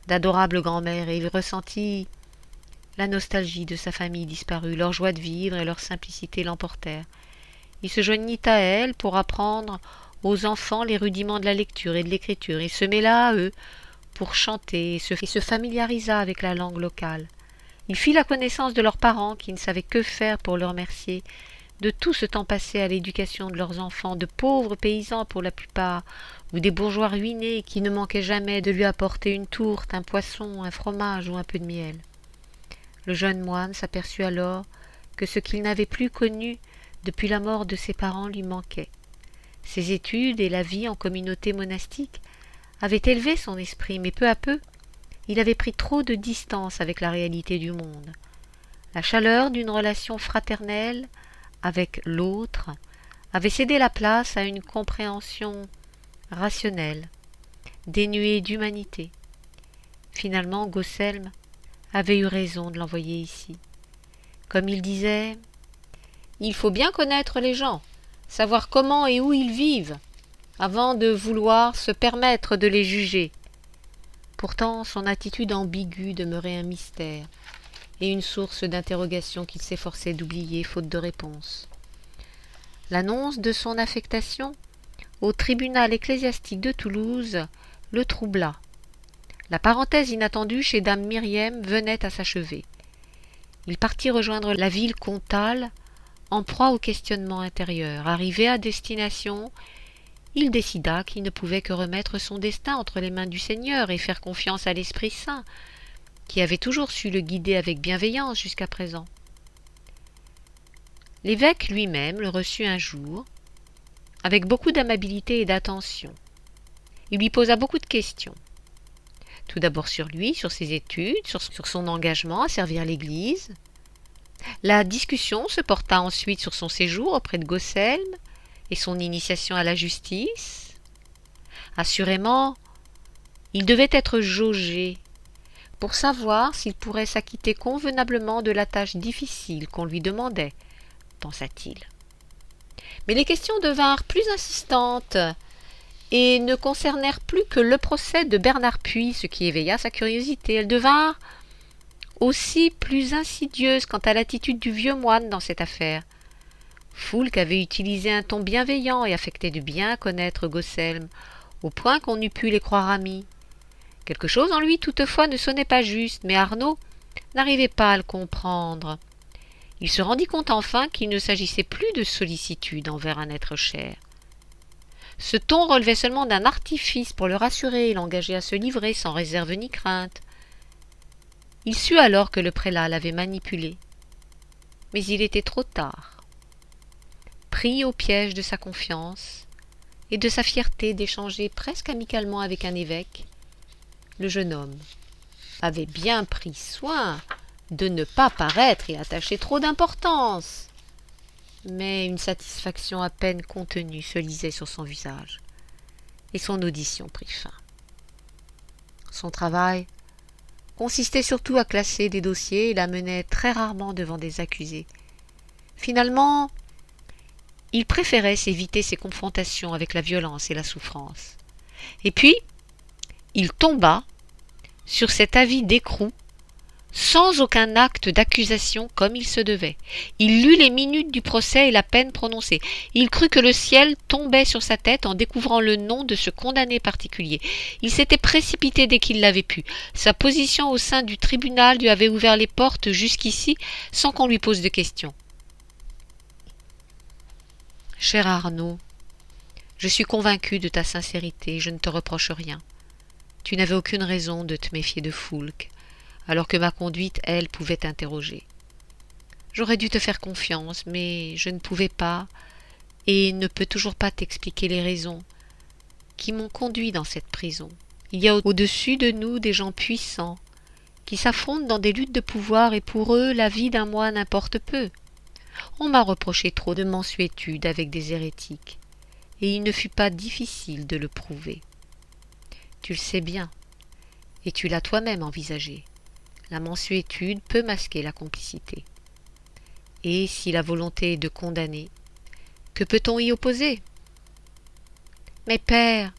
d'adorables grand-mères, et il ressentit la nostalgie de sa famille disparue. Leur joie de vivre et leur simplicité l'emportèrent. Il se joignit à elles pour apprendre aux enfants les rudiments de la lecture et de l'écriture. Il se mêla à eux pour chanter et se familiarisa avec la langue locale. Il fit la connaissance de leurs parents qui ne savaient que faire pour le remercier de tout ce temps passé à l'éducation de leurs enfants, de pauvres paysans pour la plupart, ou des bourgeois ruinés qui ne manquaient jamais de lui apporter une tourte, un poisson, un fromage ou un peu de miel. Le jeune moine s'aperçut alors que ce qu'il n'avait plus connu depuis la mort de ses parents lui manquait. Ses études et la vie en communauté monastique avaient élevé son esprit, mais peu à peu, il avait pris trop de distance avec la réalité du monde. La chaleur d'une relation fraternelle avec l'autre avait cédé la place à une compréhension rationnelle, dénuée d'humanité. Finalement, Gaucelm avait eu raison de l'envoyer ici. Comme il disait, « Il faut bien connaître les gens, savoir comment et où ils vivent, avant de vouloir se permettre de les juger. » Pourtant, son attitude ambiguë demeurait un mystère et une source d'interrogation qu'il s'efforçait d'oublier faute de réponse. L'annonce de son affectation au tribunal ecclésiastique de Toulouse le troubla. La parenthèse inattendue chez dame Myriam venait à s'achever. Il partit rejoindre la ville comtale en proie au questionnement intérieur. Arrivé à destination, il décida qu'il ne pouvait que remettre son destin entre les mains du Seigneur et faire confiance à l'Esprit Saint, qui avait toujours su le guider avec bienveillance jusqu'à présent. L'évêque lui-même le reçut un jour, avec beaucoup d'amabilité et d'attention. Il lui posa beaucoup de questions. Tout d'abord sur lui, sur ses études, sur son engagement à servir l'Église. La discussion se porta ensuite sur son séjour auprès de Gaucelm et son initiation à la justice. Assurément, il devait être jaugé pour savoir s'il pourrait s'acquitter convenablement de la tâche difficile qu'on lui demandait, pensa-t-il. Mais les questions devinrent plus insistantes et ne concernèrent plus que le procès de Bernard Puy, ce qui éveilla sa curiosité. Elles devinrent aussi plus insidieuses quant à l'attitude du vieux moine dans cette affaire. Foulques avait utilisé un ton bienveillant et affectait de bien connaître Gaucelm, au point qu'on eût pu les croire amis. Quelque chose en lui toutefois ne sonnait pas juste, mais Arnaud n'arrivait pas à le comprendre. Il se rendit compte enfin qu'il ne s'agissait plus de sollicitude envers un être cher. Ce ton relevait seulement d'un artifice pour le rassurer et l'engager à se livrer sans réserve ni crainte. Il sut alors que le prélat l'avait manipulé. Mais il était trop tard. Pris au piège de sa confiance et de sa fierté d'échanger presque amicalement avec un évêque, le jeune homme avait bien pris soin de ne pas paraître y attacher trop d'importance. Mais une satisfaction à peine contenue se lisait sur son visage, et son audition prit fin. Son travail consistait surtout à classer des dossiers et l'amenait très rarement devant des accusés. Finalement, il préférait s'éviter ces confrontations avec la violence et la souffrance. Et puis, il tomba sur cet avis d'écrou sans aucun acte d'accusation comme il se devait. Il lut les minutes du procès et la peine prononcée. Il crut que le ciel tombait sur sa tête en découvrant le nom de ce condamné particulier. Il s'était précipité dès qu'il l'avait pu. Sa position au sein du tribunal lui avait ouvert les portes jusqu'ici sans qu'on lui pose de questions. Cher Arnaud, je suis convaincu de ta sincérité, je ne te reproche rien. Tu n'avais aucune raison de te méfier de Foulques, alors que ma conduite, elle, pouvait t'interroger. J'aurais dû te faire confiance, mais je ne pouvais pas, et ne peux toujours pas t'expliquer les raisons. qui m'ont conduit dans cette prison. Il y a au-dessus de nous des gens puissants, qui s'affrontent dans des luttes de pouvoir et pour eux la vie d'un moine importe peu. On m'a reproché trop de mansuétude avec des hérétiques, et il ne fut pas difficile de le prouver. Tu le sais bien, et tu l'as toi-même envisagé. La mansuétude peut masquer la complicité. Et si la volonté est de condamner, que peut-on y opposer? Mais père,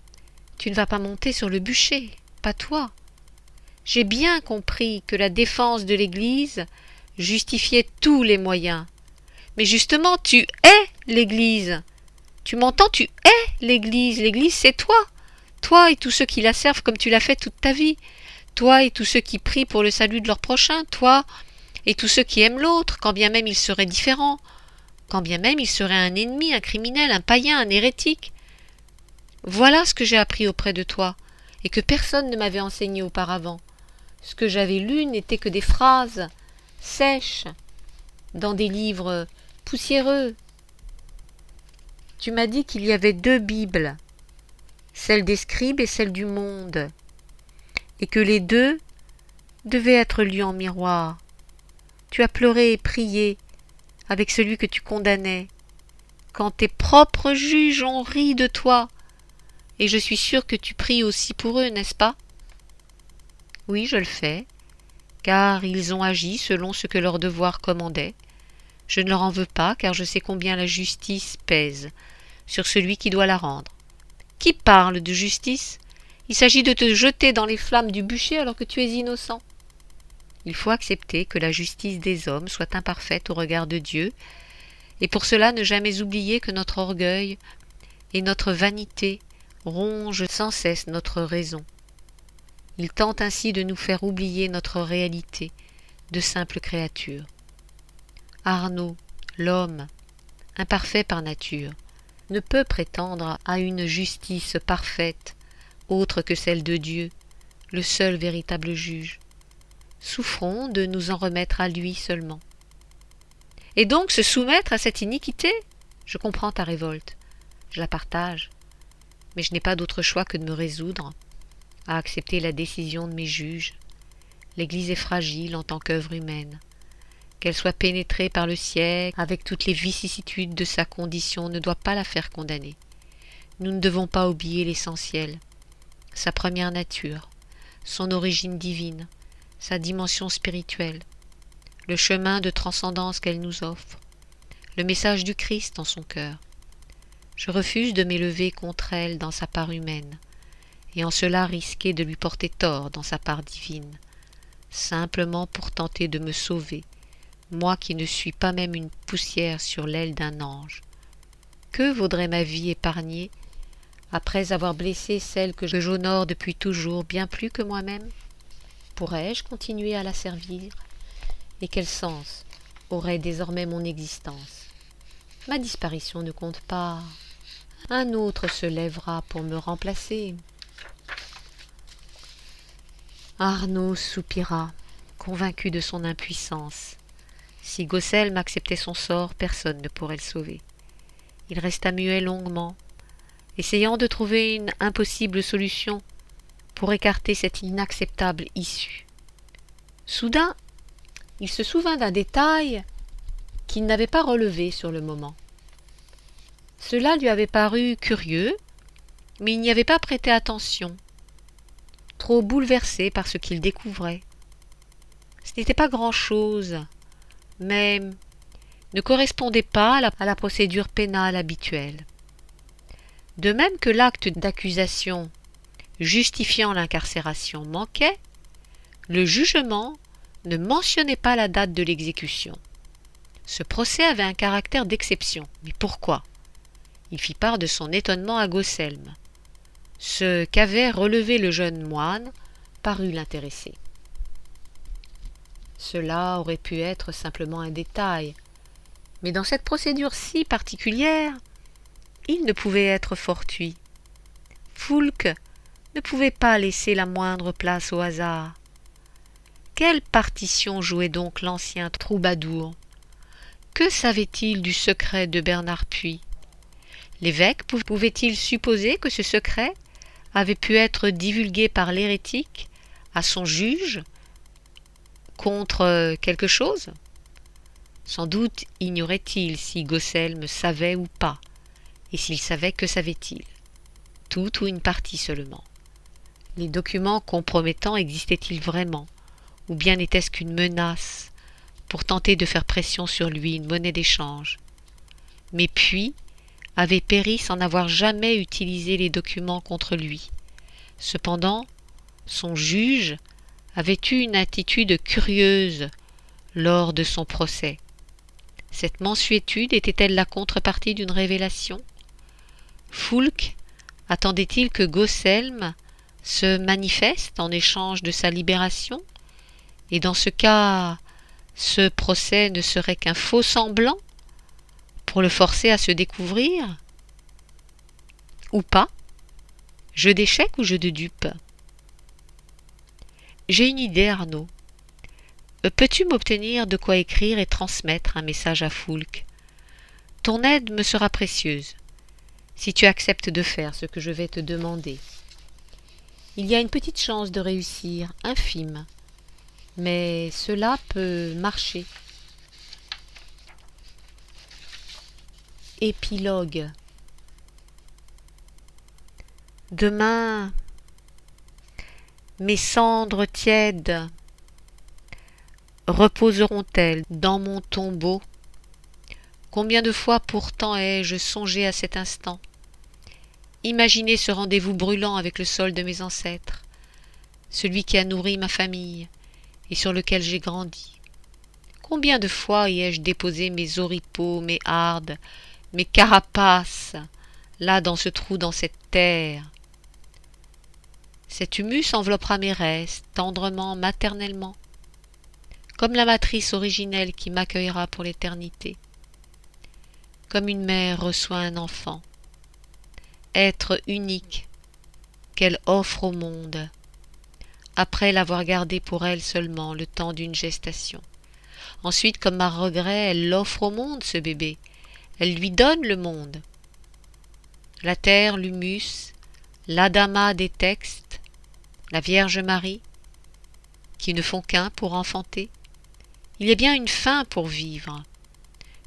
tu ne vas pas monter sur le bûcher, pas toi. J'ai bien compris que la défense de l'Église justifiait tous les moyens. Mais justement, tu es l'Église. Tu m'entends, tu es l'Église. L'Église, c'est toi. Toi et tous ceux qui la servent comme tu l'as fait toute ta vie. Toi et tous ceux qui prient pour le salut de leur prochain. Toi et tous ceux qui aiment l'autre, quand bien même il serait différent. Quand bien même il serait un ennemi, un criminel, un païen, un hérétique. Voilà ce que j'ai appris auprès de toi, et que personne ne m'avait enseigné auparavant. Ce que j'avais lu n'était que des phrases sèches, dans des livres poussiéreux. Tu m'as dit qu'il y avait 2 Bibles, celle des scribes et celle du monde, et que les 2 devaient être lus en miroir. Tu as pleuré et prié avec celui que tu condamnais, quand tes propres juges ont ri de toi, et je suis sûre que tu pries aussi pour eux, n'est-ce pas? Oui, je le fais, car ils ont agi selon ce que leur devoir commandait. Je ne leur en veux pas, car je sais combien la justice pèse sur celui qui doit la rendre. Qui parle de justice? Il s'agit de te jeter dans les flammes du bûcher alors que tu es innocent. Il faut accepter que la justice des hommes soit imparfaite au regard de Dieu, et pour cela ne jamais oublier que notre orgueil et notre vanité rongent sans cesse notre raison. Il tente ainsi de nous faire oublier notre réalité de simple créature. Arnaud, l'homme, imparfait par nature, ne peut prétendre à une justice parfaite, autre que celle de Dieu, le seul véritable juge. Souffrons de nous en remettre à lui seulement. Et donc se soumettre à cette iniquité? Je comprends ta révolte, je la partage, mais je n'ai pas d'autre choix que de me résoudre à accepter la décision de mes juges. L'Église est fragile en tant qu'œuvre humaine. Qu'elle soit pénétrée par le siècle avec toutes les vicissitudes de sa condition ne doit pas la faire condamner. Nous ne devons pas oublier l'essentiel, sa première nature, son origine divine, sa dimension spirituelle, le chemin de transcendance qu'elle nous offre, le message du Christ en son cœur. Je refuse de m'élever contre elle dans sa part humaine, et en cela risquer de lui porter tort dans sa part divine, simplement pour tenter de me sauver, moi qui ne suis pas même une poussière sur l'aile d'un ange. Que vaudrait ma vie épargnée, après avoir blessé celle que j'honore depuis toujours bien plus que moi-même? Pourrais-je continuer à la servir? Et quel sens aurait désormais mon existence? Ma disparition ne compte pas. Un autre se lèvera pour me remplacer. Arnaud soupira, convaincu de son impuissance. Si Gaucelm acceptait son sort, personne ne pourrait le sauver. Il resta muet longuement, essayant de trouver une impossible solution pour écarter cette inacceptable issue. Soudain, il se souvint d'un détail qu'il n'avait pas relevé sur le moment. Cela lui avait paru curieux, mais il n'y avait pas prêté attention, trop bouleversé par ce qu'il découvrait. Ce n'était pas grand-chose, mais ne correspondait pas à la procédure pénale habituelle. De même que l'acte d'accusation justifiant l'incarcération manquait, le jugement ne mentionnait pas la date de l'exécution. Ce procès avait un caractère d'exception. Mais pourquoi? Il fit part de son étonnement à Gaucelm. Ce qu'avait relevé le jeune moine parut l'intéresser. Cela aurait pu être simplement un détail, mais dans cette procédure si particulière, il ne pouvait être fortuit. Foulques ne pouvait pas laisser la moindre place au hasard. Quelle partition jouait donc l'ancien troubadour? Que savait-il du secret de Bernard Pui? L'évêque pouvait-il supposer que ce secret avait pu être divulgué par l'hérétique à son juge contre quelque chose? Sans doute ignorait-il si Gosselme savait ou pas, et s'il savait, que savait-il? Tout ou une partie seulement. Les documents compromettants existaient-ils vraiment, ou bien n'était-ce qu'une menace pour tenter de faire pression sur lui, une monnaie d'échange? Mais puis avait péri sans n'avoir jamais utilisé les documents contre lui. Cependant, son juge avait eu une attitude curieuse lors de son procès. Cette mansuétude était-elle la contrepartie d'une révélation? Foulques attendait-il que Gosselme se manifeste en échange de sa libération? Et dans ce cas, ce procès ne serait qu'un faux semblant pour le forcer à se découvrir? Ou pas? Jeu d'échecs ou jeu de dupes? J'ai une idée, Arnaud. Peux-tu m'obtenir de quoi écrire et transmettre un message à Foulques? Ton aide me sera précieuse, si tu acceptes de faire ce que je vais te demander. Il y a une petite chance de réussir, infime, mais cela peut marcher. Épilogue. Demain, mes cendres tièdes reposeront-elles dans mon tombeau? Combien de fois pourtant ai-je songé à cet instant, imaginé ce rendez-vous brûlant avec le sol de mes ancêtres, celui qui a nourri ma famille et sur lequel j'ai grandi. Combien de fois y ai-je déposé mes oripeaux, mes hardes, mes carapaces, là dans ce trou, dans cette terre. Cet humus enveloppera mes restes, tendrement, maternellement, comme la matrice originelle qui m'accueillera pour l'éternité, comme une mère reçoit un enfant, être unique qu'elle offre au monde, après l'avoir gardé pour elle seulement le temps d'une gestation. Ensuite, comme à regret, elle l'offre au monde, ce bébé, elle lui donne le monde. La terre, l'humus, l'Adama des textes, la Vierge Marie, qui ne font qu'un pour enfanter. Il y a bien une fin pour vivre,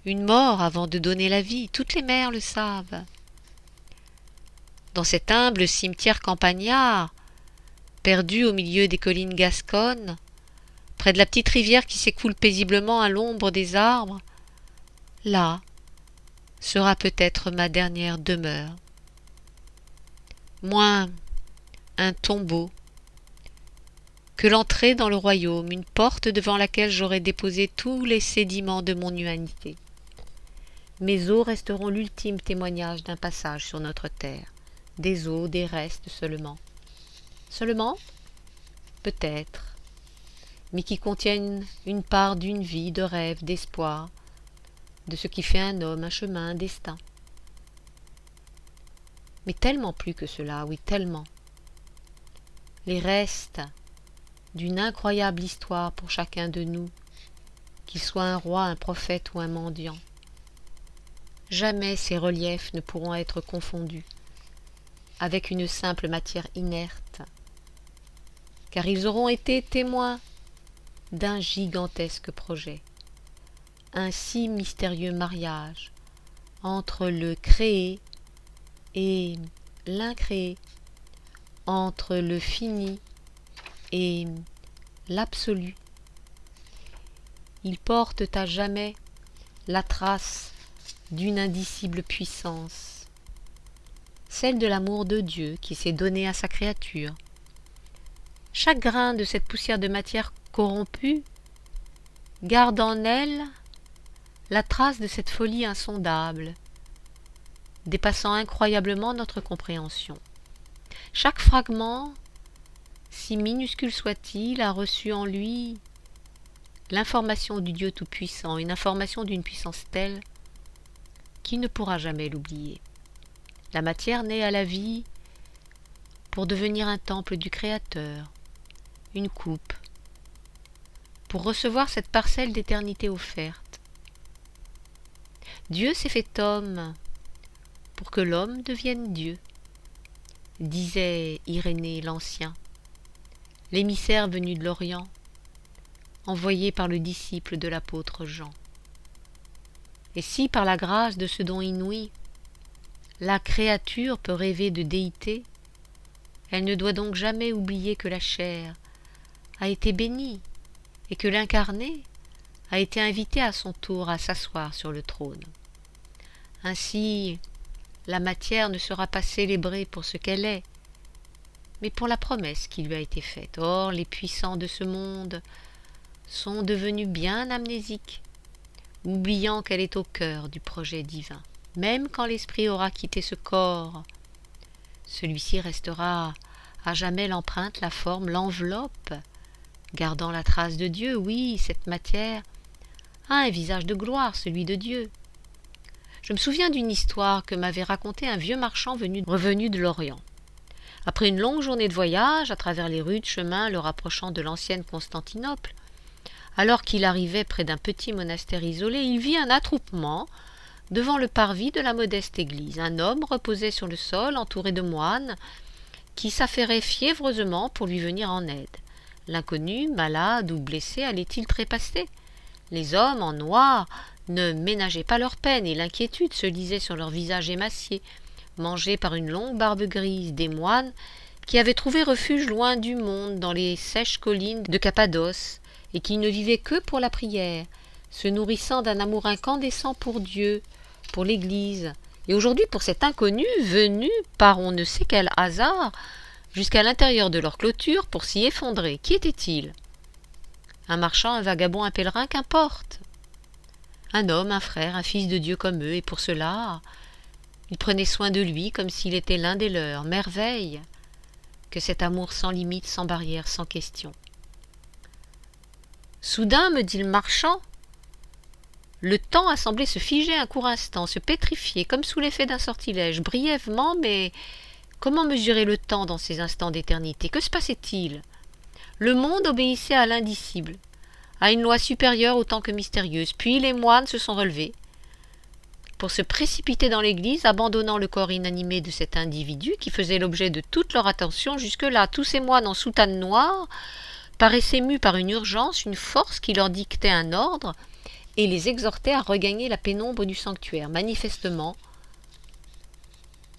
une mort avant de donner la vie, toutes les mères le savent. Dans cet humble cimetière campagnard, perdu au milieu des collines gasconnes, près de la petite rivière qui s'écoule paisiblement à l'ombre des arbres, là sera peut-être ma dernière demeure. Moins un tombeau que l'entrée dans le royaume, une porte devant laquelle j'aurai déposé tous les sédiments de mon humanité. Mes os resteront l'ultime témoignage d'un passage sur notre terre, des os, des restes seulement. Seulement? Peut-être, mais qui contiennent une part d'une vie, de rêve, d'espoir, de ce qui fait un homme, un chemin, un destin. Mais tellement plus que cela, oui, tellement. Les restes d'une incroyable histoire pour chacun de nous, qu'il soit un roi, un prophète ou un mendiant. Jamais ces reliefs ne pourront être confondus avec une simple matière inerte, car ils auront été témoins d'un gigantesque projet, un si mystérieux mariage entre le créé et l'incréé, entre le fini et l'absolu. Ils portent à jamais la trace d'une indicible puissance, celle de l'amour de Dieu qui s'est donné à sa créature. Chaque grain de cette poussière de matière corrompue garde en elle la trace de cette folie insondable, dépassant incroyablement notre compréhension. Chaque fragment, si minuscule soit-il, a reçu en lui l'information du Dieu Tout-Puissant, une information d'une puissance telle qui ne pourra jamais l'oublier. La matière naît à la vie pour devenir un temple du Créateur, une coupe, pour recevoir cette parcelle d'éternité offerte. Dieu s'est fait homme pour que l'homme devienne Dieu. disait Irénée l'Ancien, l'émissaire venu de l'Orient, envoyé par le disciple de l'apôtre Jean. Et si, par la grâce de ce don inouï, la créature peut rêver de déité, elle ne doit donc jamais oublier que la chair a été bénie et que l'incarné a été invité à son tour à s'asseoir sur le trône. Ainsi, la matière ne sera pas célébrée pour ce qu'elle est, mais pour la promesse qui lui a été faite. Or, les puissants de ce monde sont devenus bien amnésiques, oubliant qu'elle est au cœur du projet divin. Même quand l'esprit aura quitté ce corps, celui-ci restera à jamais l'empreinte, la forme, l'enveloppe, gardant la trace de Dieu. Oui, cette matière a un visage de gloire, celui de Dieu. Je me souviens d'une histoire que m'avait racontée un vieux marchand revenu de l'Orient. Après une longue journée de voyage, à travers les rudes chemins le rapprochant de l'ancienne Constantinople, alors qu'il arrivait près d'un petit monastère isolé, il vit un attroupement devant le parvis de la modeste église. Un homme reposait sur le sol, entouré de moines, qui s'affairaient fiévreusement pour lui venir en aide. L'inconnu, malade ou blessé, allait-il trépasser? Les hommes en noir ne ménageaient pas leur peine, et l'inquiétude se lisait sur leurs visages émaciés, mangés par une longue barbe grise, des moines qui avaient trouvé refuge loin du monde, dans les sèches collines de Cappadoce, et qui ne vivaient que pour la prière, se nourrissant d'un amour incandescent pour Dieu, pour l'Église, et aujourd'hui pour cet inconnu venu par on ne sait quel hasard jusqu'à l'intérieur de leur clôture pour s'y effondrer. Qui était-il? Un marchand, un vagabond, un pèlerin, qu'importe. Un homme, un frère, un fils de Dieu comme eux, et pour cela, ils prenaient soin de lui comme s'il était l'un des leurs. Merveille que cet amour sans limite, sans barrière, sans question. Soudain, me dit le marchand, le temps a semblé se figer un court instant, se pétrifier, comme sous l'effet d'un sortilège, brièvement, mais comment mesurer le temps dans ces instants d'éternité? Que se passait-il? Le monde obéissait à l'indicible, à une loi supérieure autant que mystérieuse. Puis les moines se sont relevés pour se précipiter dans l'église, abandonnant le corps inanimé de cet individu qui faisait l'objet de toute leur attention. Jusque-là, tous ces moines en soutane noire paraissaient mus par une urgence, une force qui leur dictait un ordre et les exhortait à regagner la pénombre du sanctuaire. Manifestement,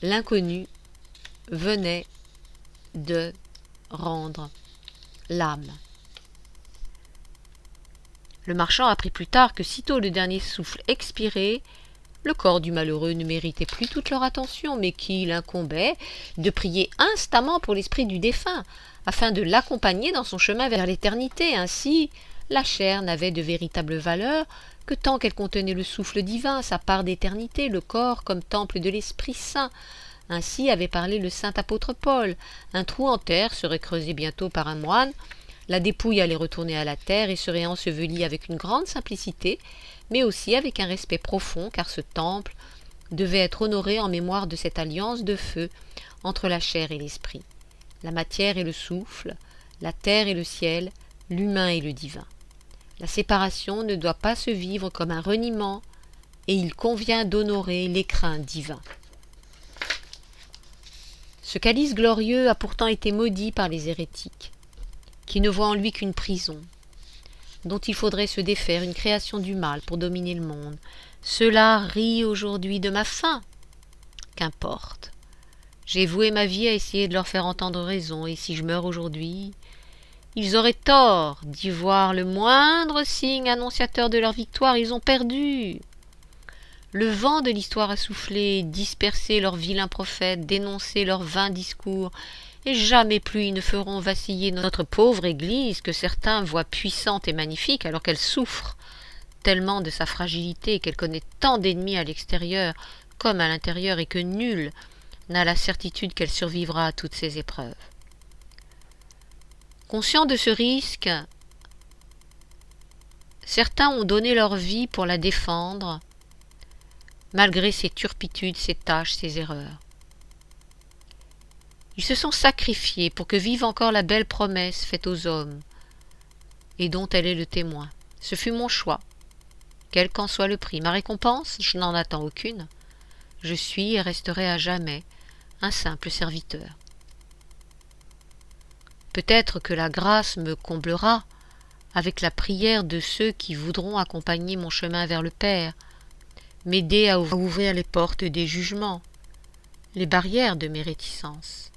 l'inconnu venait de rendre l'âme. Le marchand apprit plus tard que sitôt le dernier souffle expiré, le corps du malheureux ne méritait plus toute leur attention, mais qu'il incombait de prier instamment pour l'esprit du défunt, afin de l'accompagner dans son chemin vers l'éternité. Ainsi, la chair n'avait de véritable valeur que tant qu'elle contenait le souffle divin, sa part d'éternité, le corps comme temple de l'Esprit Saint. Ainsi avait parlé le saint apôtre Paul. Un trou en terre serait creusé bientôt par un moine, la dépouille allait retourner à la terre et serait ensevelie avec une grande simplicité, mais aussi avec un respect profond, car ce temple devait être honoré en mémoire de cette alliance de feu entre la chair et l'esprit, la matière et le souffle, la terre et le ciel, l'humain et le divin. La séparation ne doit pas se vivre comme un reniement, et il convient d'honorer l'écrin divin. Ce calice glorieux a pourtant été maudit par les hérétiques, qui ne voient en lui qu'une prison, dont il faudrait se défaire, une création du mal pour dominer le monde. Cela rit aujourd'hui de ma faim. Qu'importe. J'ai voué ma vie à essayer de leur faire entendre raison, et si je meurs aujourd'hui, ils auraient tort d'y voir le moindre signe annonciateur de leur victoire. Ils ont perdu. Le vent de l'histoire a soufflé, dispersé leurs vilains prophètes, dénoncé leurs vains discours, et jamais plus ils ne feront vaciller notre pauvre Église, que certains voient puissante et magnifique, alors qu'elle souffre tellement de sa fragilité, qu'elle connaît tant d'ennemis à l'extérieur comme à l'intérieur, et que nul n'a la certitude qu'elle survivra à toutes ces épreuves. Conscients de ce risque, certains ont donné leur vie pour la défendre, malgré ses turpitudes, ses tâches, ses erreurs. Ils se sont sacrifiés pour que vive encore la belle promesse faite aux hommes, et dont elle est le témoin. Ce fut mon choix, quel qu'en soit le prix. Ma récompense, je n'en attends aucune. Je suis et resterai à jamais un simple serviteur. Peut-être que la grâce me comblera avec la prière de ceux qui voudront accompagner mon chemin vers le Père, m'aider à ouvrir les portes des jugements, les barrières de mes réticences.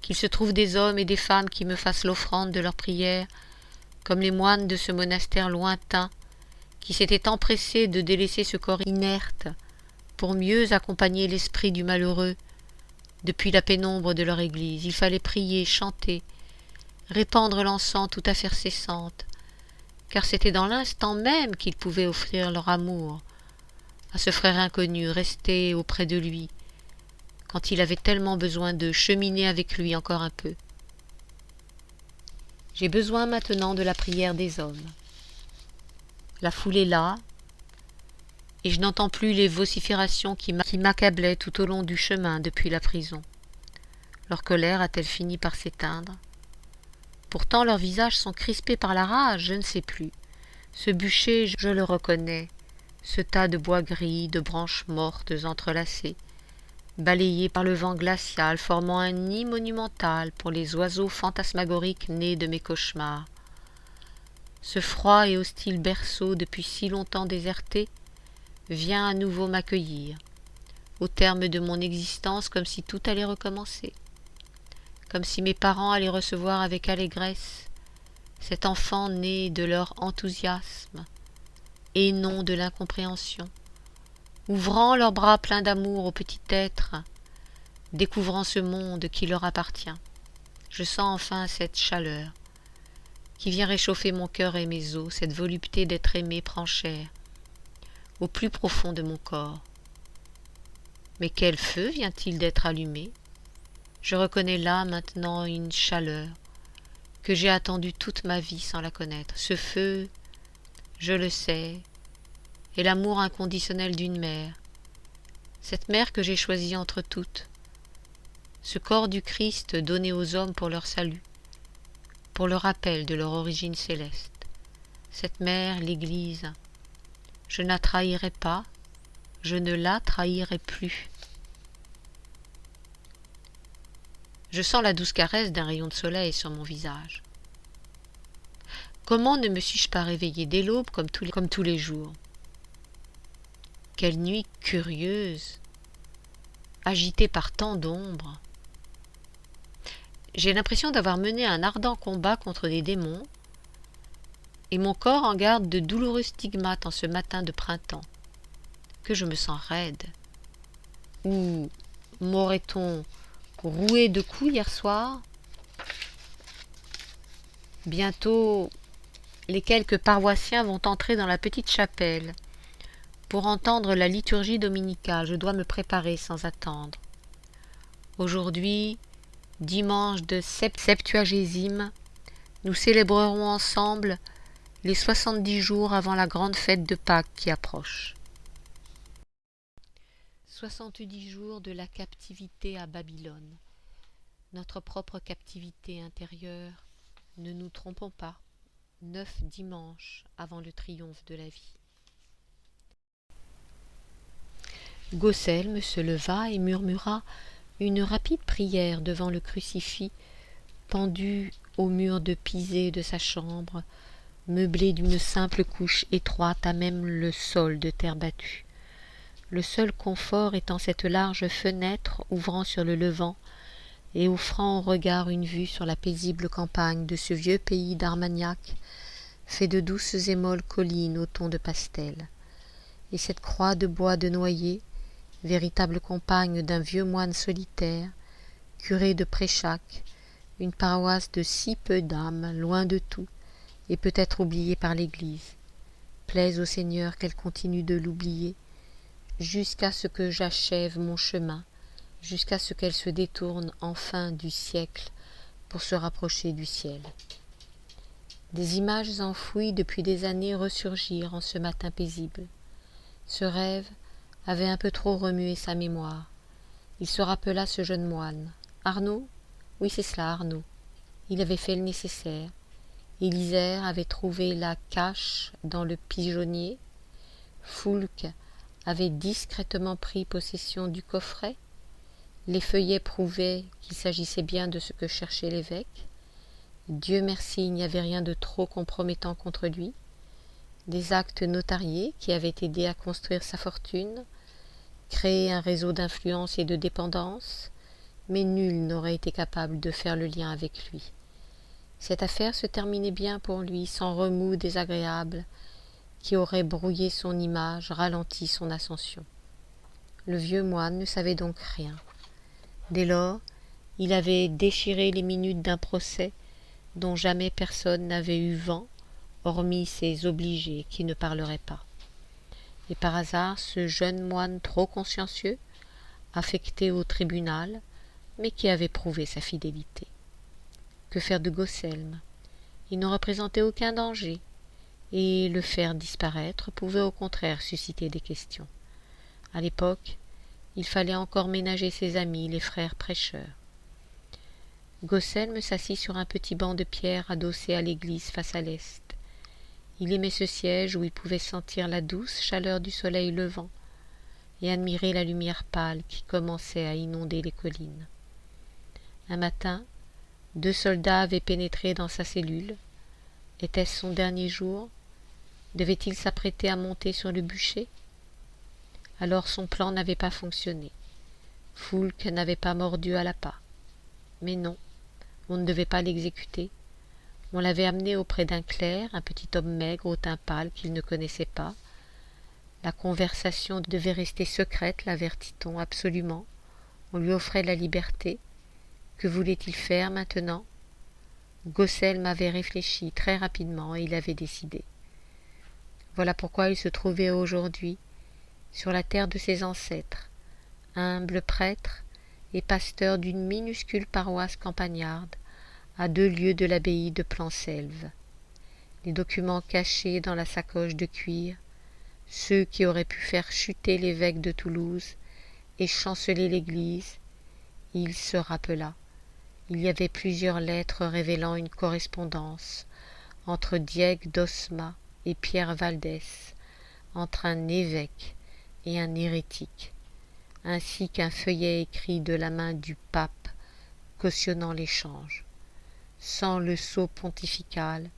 Qu'il se trouve des hommes et des femmes qui me fassent l'offrande de leurs prières, comme les moines de ce monastère lointain, qui s'étaient empressés de délaisser ce corps inerte pour mieux accompagner l'esprit du malheureux. Depuis la pénombre de leur église, il fallait prier, chanter, répandre l'encens tout à faire cessante, car c'était dans l'instant même qu'ils pouvaient offrir leur amour à ce frère inconnu resté auprès de lui, quand il avait tellement besoin de cheminer avec lui encore un peu. J'ai besoin maintenant de la prière des hommes. La foule est là, et je n'entends plus les vociférations qui m'accablaient tout au long du chemin depuis la prison. Leur colère a-t-elle fini par s'éteindre? Pourtant leurs visages sont crispés par la rage, je ne sais plus. Ce bûcher, je le reconnais, ce tas de bois gris, de branches mortes entrelacées, balayées par le vent glacial, formant un nid monumental pour les oiseaux fantasmagoriques nés de mes cauchemars. Ce froid et hostile berceau, depuis si longtemps déserté, vient à nouveau m'accueillir, au terme de mon existence, comme si tout allait recommencer, comme si mes parents allaient recevoir avec allégresse cet enfant né de leur enthousiasme et non de l'incompréhension, ouvrant leurs bras pleins d'amour au petit être, découvrant ce monde qui leur appartient. Je sens enfin cette chaleur qui vient réchauffer mon cœur et mes os, cette volupté d'être aimé prend chair au plus profond de mon corps. Mais quel feu vient-il d'être allumé? Je reconnais là maintenant une chaleur que j'ai attendue toute ma vie sans la connaître. Ce feu, je le sais, est l'amour inconditionnel d'une mère, cette mère que j'ai choisie entre toutes, ce corps du Christ donné aux hommes pour leur salut, pour le rappel de leur origine céleste. Cette mère, l'Église, je ne la trahirai pas, je ne la trahirai plus. Je sens la douce caresse d'un rayon de soleil sur mon visage. Comment ne me suis-je pas réveillée dès l'aube comme tous les jours? Quelle nuit curieuse, agitée par tant d'ombres. J'ai l'impression d'avoir mené un ardent combat contre des démons, et mon corps en garde de douloureux stigmates en ce matin de printemps. Que je me sens raide. Ou m'aurait-on roué de coups hier soir? Bientôt, les quelques paroissiens vont entrer dans la petite chapelle pour entendre la liturgie dominicale. Je dois me préparer sans attendre. Aujourd'hui, dimanche de Septuagésime, nous célébrerons ensemble les 70 jours avant la grande fête de Pâques qui approche. 70 jours de la captivité à Babylone, notre propre captivité intérieure, ne nous trompons pas, 9 dimanches avant le triomphe de la vie. Gaucelme se leva et murmura une rapide prière devant le crucifix pendu au mur de pisé de sa chambre, meublé d'une simple couche étroite à même le sol de terre battue. Le seul confort étant cette large fenêtre ouvrant sur le Levant et offrant au regard une vue sur la paisible campagne de ce vieux pays d'Armagnac, fait de douces et molles collines au ton de pastel. Et cette croix de bois de noyer, véritable compagne d'un vieux moine solitaire, curé de Préchac, une paroisse de si peu d'âmes, loin de tout, et peut-être oubliée par l'Église. Plaise au Seigneur qu'elle continue de l'oublier, jusqu'à ce que j'achève mon chemin, jusqu'à ce qu'elle se détourne enfin du siècle pour se rapprocher du ciel. Des images enfouies depuis des années ressurgirent en ce matin paisible. Ce rêve avait un peu trop remué sa mémoire. Il se rappela ce jeune moine. Arnaud? Oui, c'est cela, Arnaud. Il avait fait le nécessaire. Élisère avait trouvé la cache dans le pigeonnier. Foulque avait discrètement pris possession du coffret. Les feuillets prouvaient qu'il s'agissait bien de ce que cherchait l'évêque. Dieu merci, il n'y avait rien de trop compromettant contre lui. Des actes notariés qui avaient aidé à construire sa fortune, créer un réseau d'influence et de dépendance, mais nul n'aurait été capable de faire le lien avec lui. Cette affaire se terminait bien pour lui, sans remous désagréables qui auraient brouillé son image, ralenti son ascension. Le vieux moine ne savait donc rien. Dès lors, il avait déchiré les minutes d'un procès dont jamais personne n'avait eu vent, hormis ses obligés qui ne parleraient pas. Et par hasard, ce jeune moine trop consciencieux, affecté au tribunal, mais qui avait prouvé sa fidélité. Que faire de Gosselm? Il ne représentait aucun danger, et le faire disparaître pouvait au contraire susciter des questions. À l'époque, il fallait encore ménager ses amis, les frères prêcheurs. Gosselm s'assit sur un petit banc de pierre adossé à l'église face à l'est. Il aimait ce siège où il pouvait sentir la douce chaleur du soleil levant et admirer la lumière pâle qui commençait à inonder les collines. Un matin, 2 soldats avaient pénétré dans sa cellule. Était-ce son dernier jour? Devait-il s'apprêter à monter sur le bûcher? Alors son plan n'avait pas fonctionné. Foulque n'avait pas mordu à l'appât. Mais non, on ne devait pas l'exécuter. On l'avait amené auprès d'un clerc, un petit homme maigre au teint pâle qu'il ne connaissait pas. La conversation devait rester secrète, l'avertit-on absolument. On lui offrait la liberté. Que voulait-il faire maintenant? Gosselm avait réfléchi très rapidement et il avait décidé. Voilà pourquoi il se trouvait aujourd'hui sur la terre de ses ancêtres, humble prêtre et pasteur d'une minuscule paroisse campagnarde, à 2 lieues de l'abbaye de Planselve. Les documents cachés dans la sacoche de cuir, ceux qui auraient pu faire chuter l'évêque de Toulouse et chanceler l'église, il se rappela. Il y avait plusieurs lettres révélant une correspondance entre Dieg d'Osma et Pierre Valdès, entre un évêque et un hérétique, ainsi qu'un feuillet écrit de la main du pape cautionnant l'échange, sans le sceau pontifical,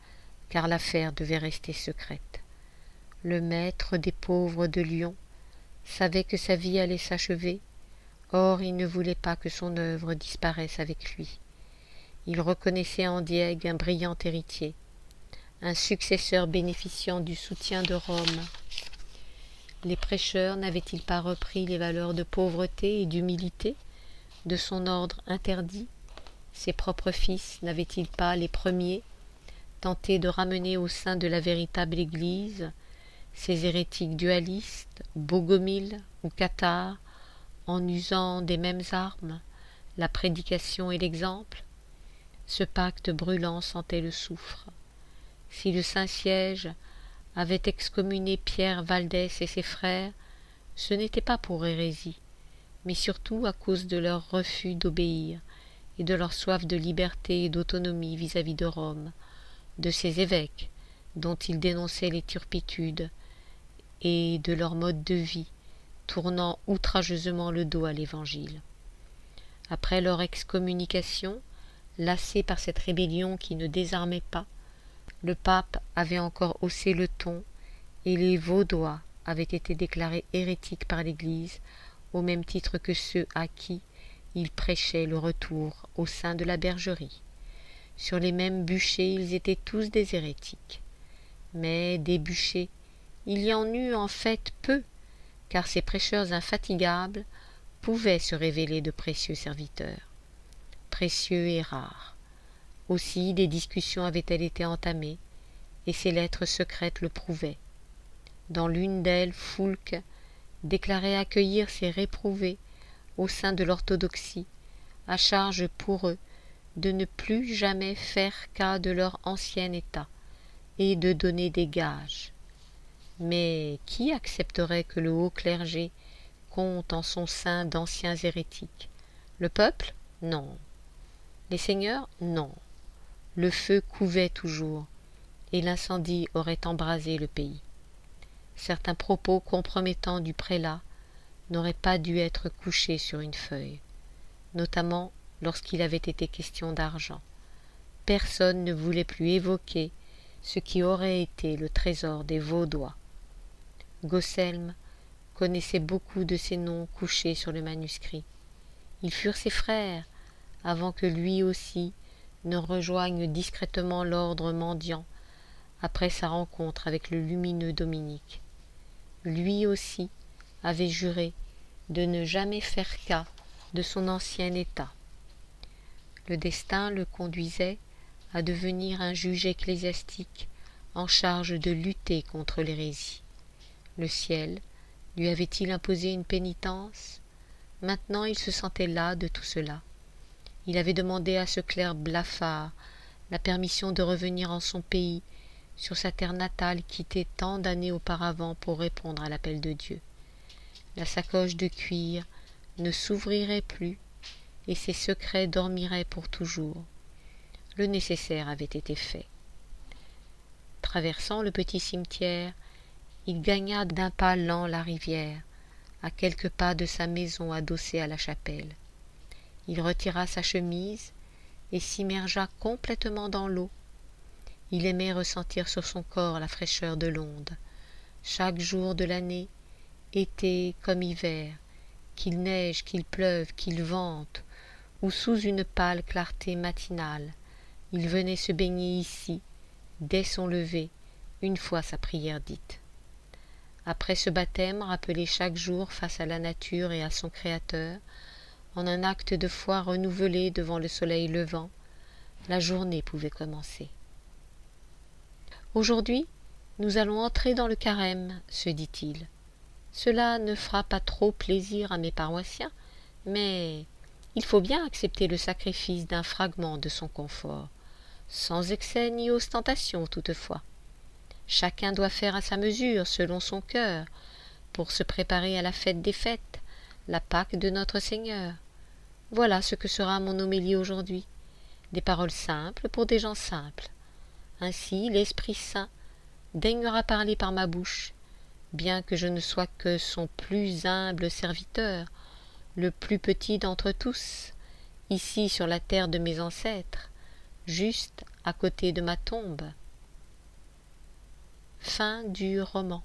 car l'affaire devait rester secrète. Le maître des pauvres de Lyon savait que sa vie allait s'achever. Or, il ne voulait pas que son œuvre disparaisse avec lui. Il reconnaissait en Dieg un brillant héritier, un successeur bénéficiant du soutien de Rome. Les prêcheurs n'avaient-ils pas repris les valeurs de pauvreté et d'humilité de son ordre interdit? Ses propres fils n'avaient-ils pas, les premiers, tenté de ramener au sein de la véritable Église ces hérétiques dualistes, Bogomil ou Cathare, en usant des mêmes armes, la prédication et l'exemple? Ce pacte brûlant sentait le soufre. Si le Saint-Siège avait excommunié Pierre Valdès et ses frères, ce n'était pas pour hérésie, mais surtout à cause de leur refus d'obéir et de leur soif de liberté et d'autonomie vis-à-vis de Rome, de ses évêques, dont ils dénonçaient les turpitudes, et de leur mode de vie, tournant outrageusement le dos à l'Évangile. Après leur excommunication, lassé par cette rébellion qui ne désarmait pas, le pape avait encore haussé le ton et les Vaudois avaient été déclarés hérétiques par l'Église au même titre que ceux à qui il prêchait le retour au sein de la bergerie. Sur les mêmes bûchers, ils étaient tous des hérétiques. Mais des bûchers, il y en eut en fait peu, car ces prêcheurs infatigables pouvaient se révéler de précieux serviteurs, précieux et rares. Aussi des discussions avaient-elles été entamées, et ces lettres secrètes le prouvaient. Dans l'une d'elles, Foulque déclarait accueillir ces réprouvés au sein de l'orthodoxie, à charge pour eux de ne plus jamais faire cas de leur ancien état et de donner des gages. Mais qui accepterait que le haut clergé compte en son sein d'anciens hérétiques? Le peuple? Non. Les seigneurs? Non. Le feu couvait toujours, et l'incendie aurait embrasé le pays. Certains propos compromettants du prélat n'auraient pas dû être couchés sur une feuille, notamment lorsqu'il avait été question d'argent. personne ne voulait plus évoquer ce qui aurait été le trésor des Vaudois. Gaucelm connaissait beaucoup de ces noms couchés sur le manuscrit. Ils furent ses frères, avant que lui aussi ne rejoigne discrètement l'ordre mendiant après sa rencontre avec le lumineux Dominique. Lui aussi avait juré de ne jamais faire cas de son ancien état. Le destin le conduisait à devenir un juge ecclésiastique en charge de lutter contre l'hérésie. Le ciel lui avait-il imposé une pénitence? Maintenant il se sentait las de tout cela. Il avait demandé à ce clerc blafard la permission de revenir en son pays, sur sa terre natale quittée tant d'années auparavant pour répondre à l'appel de Dieu. La sacoche de cuir ne s'ouvrirait plus et ses secrets dormiraient pour toujours. Le nécessaire avait été fait. Traversant le petit cimetière, il gagna d'un pas lent la rivière, à quelques pas de sa maison adossée à la chapelle. Il retira sa chemise et s'immergea complètement dans l'eau. Il aimait ressentir sur son corps la fraîcheur de l'onde. Chaque jour de l'année, été comme hiver, qu'il neige, qu'il pleuve, qu'il vente, ou sous une pâle clarté matinale, il venait se baigner ici, dès son lever, une fois sa prière dite. Après ce baptême rappelé chaque jour face à la nature et à son Créateur, en un acte de foi renouvelé devant le soleil levant, la journée pouvait commencer. Aujourd'hui, nous allons entrer dans le carême, se dit-il. Cela ne fera pas trop plaisir à mes paroissiens, mais il faut bien accepter le sacrifice d'un fragment de son confort, sans excès ni ostentation toutefois. Chacun doit faire à sa mesure, selon son cœur, pour se préparer à la fête des fêtes, la Pâque de notre Seigneur. Voilà ce que sera mon homélie aujourd'hui, des paroles simples pour des gens simples. Ainsi l'Esprit Saint daignera parler par ma bouche, bien que je ne sois que son plus humble serviteur, le plus petit d'entre tous, ici sur la terre de mes ancêtres, juste à côté de ma tombe. Fin du roman.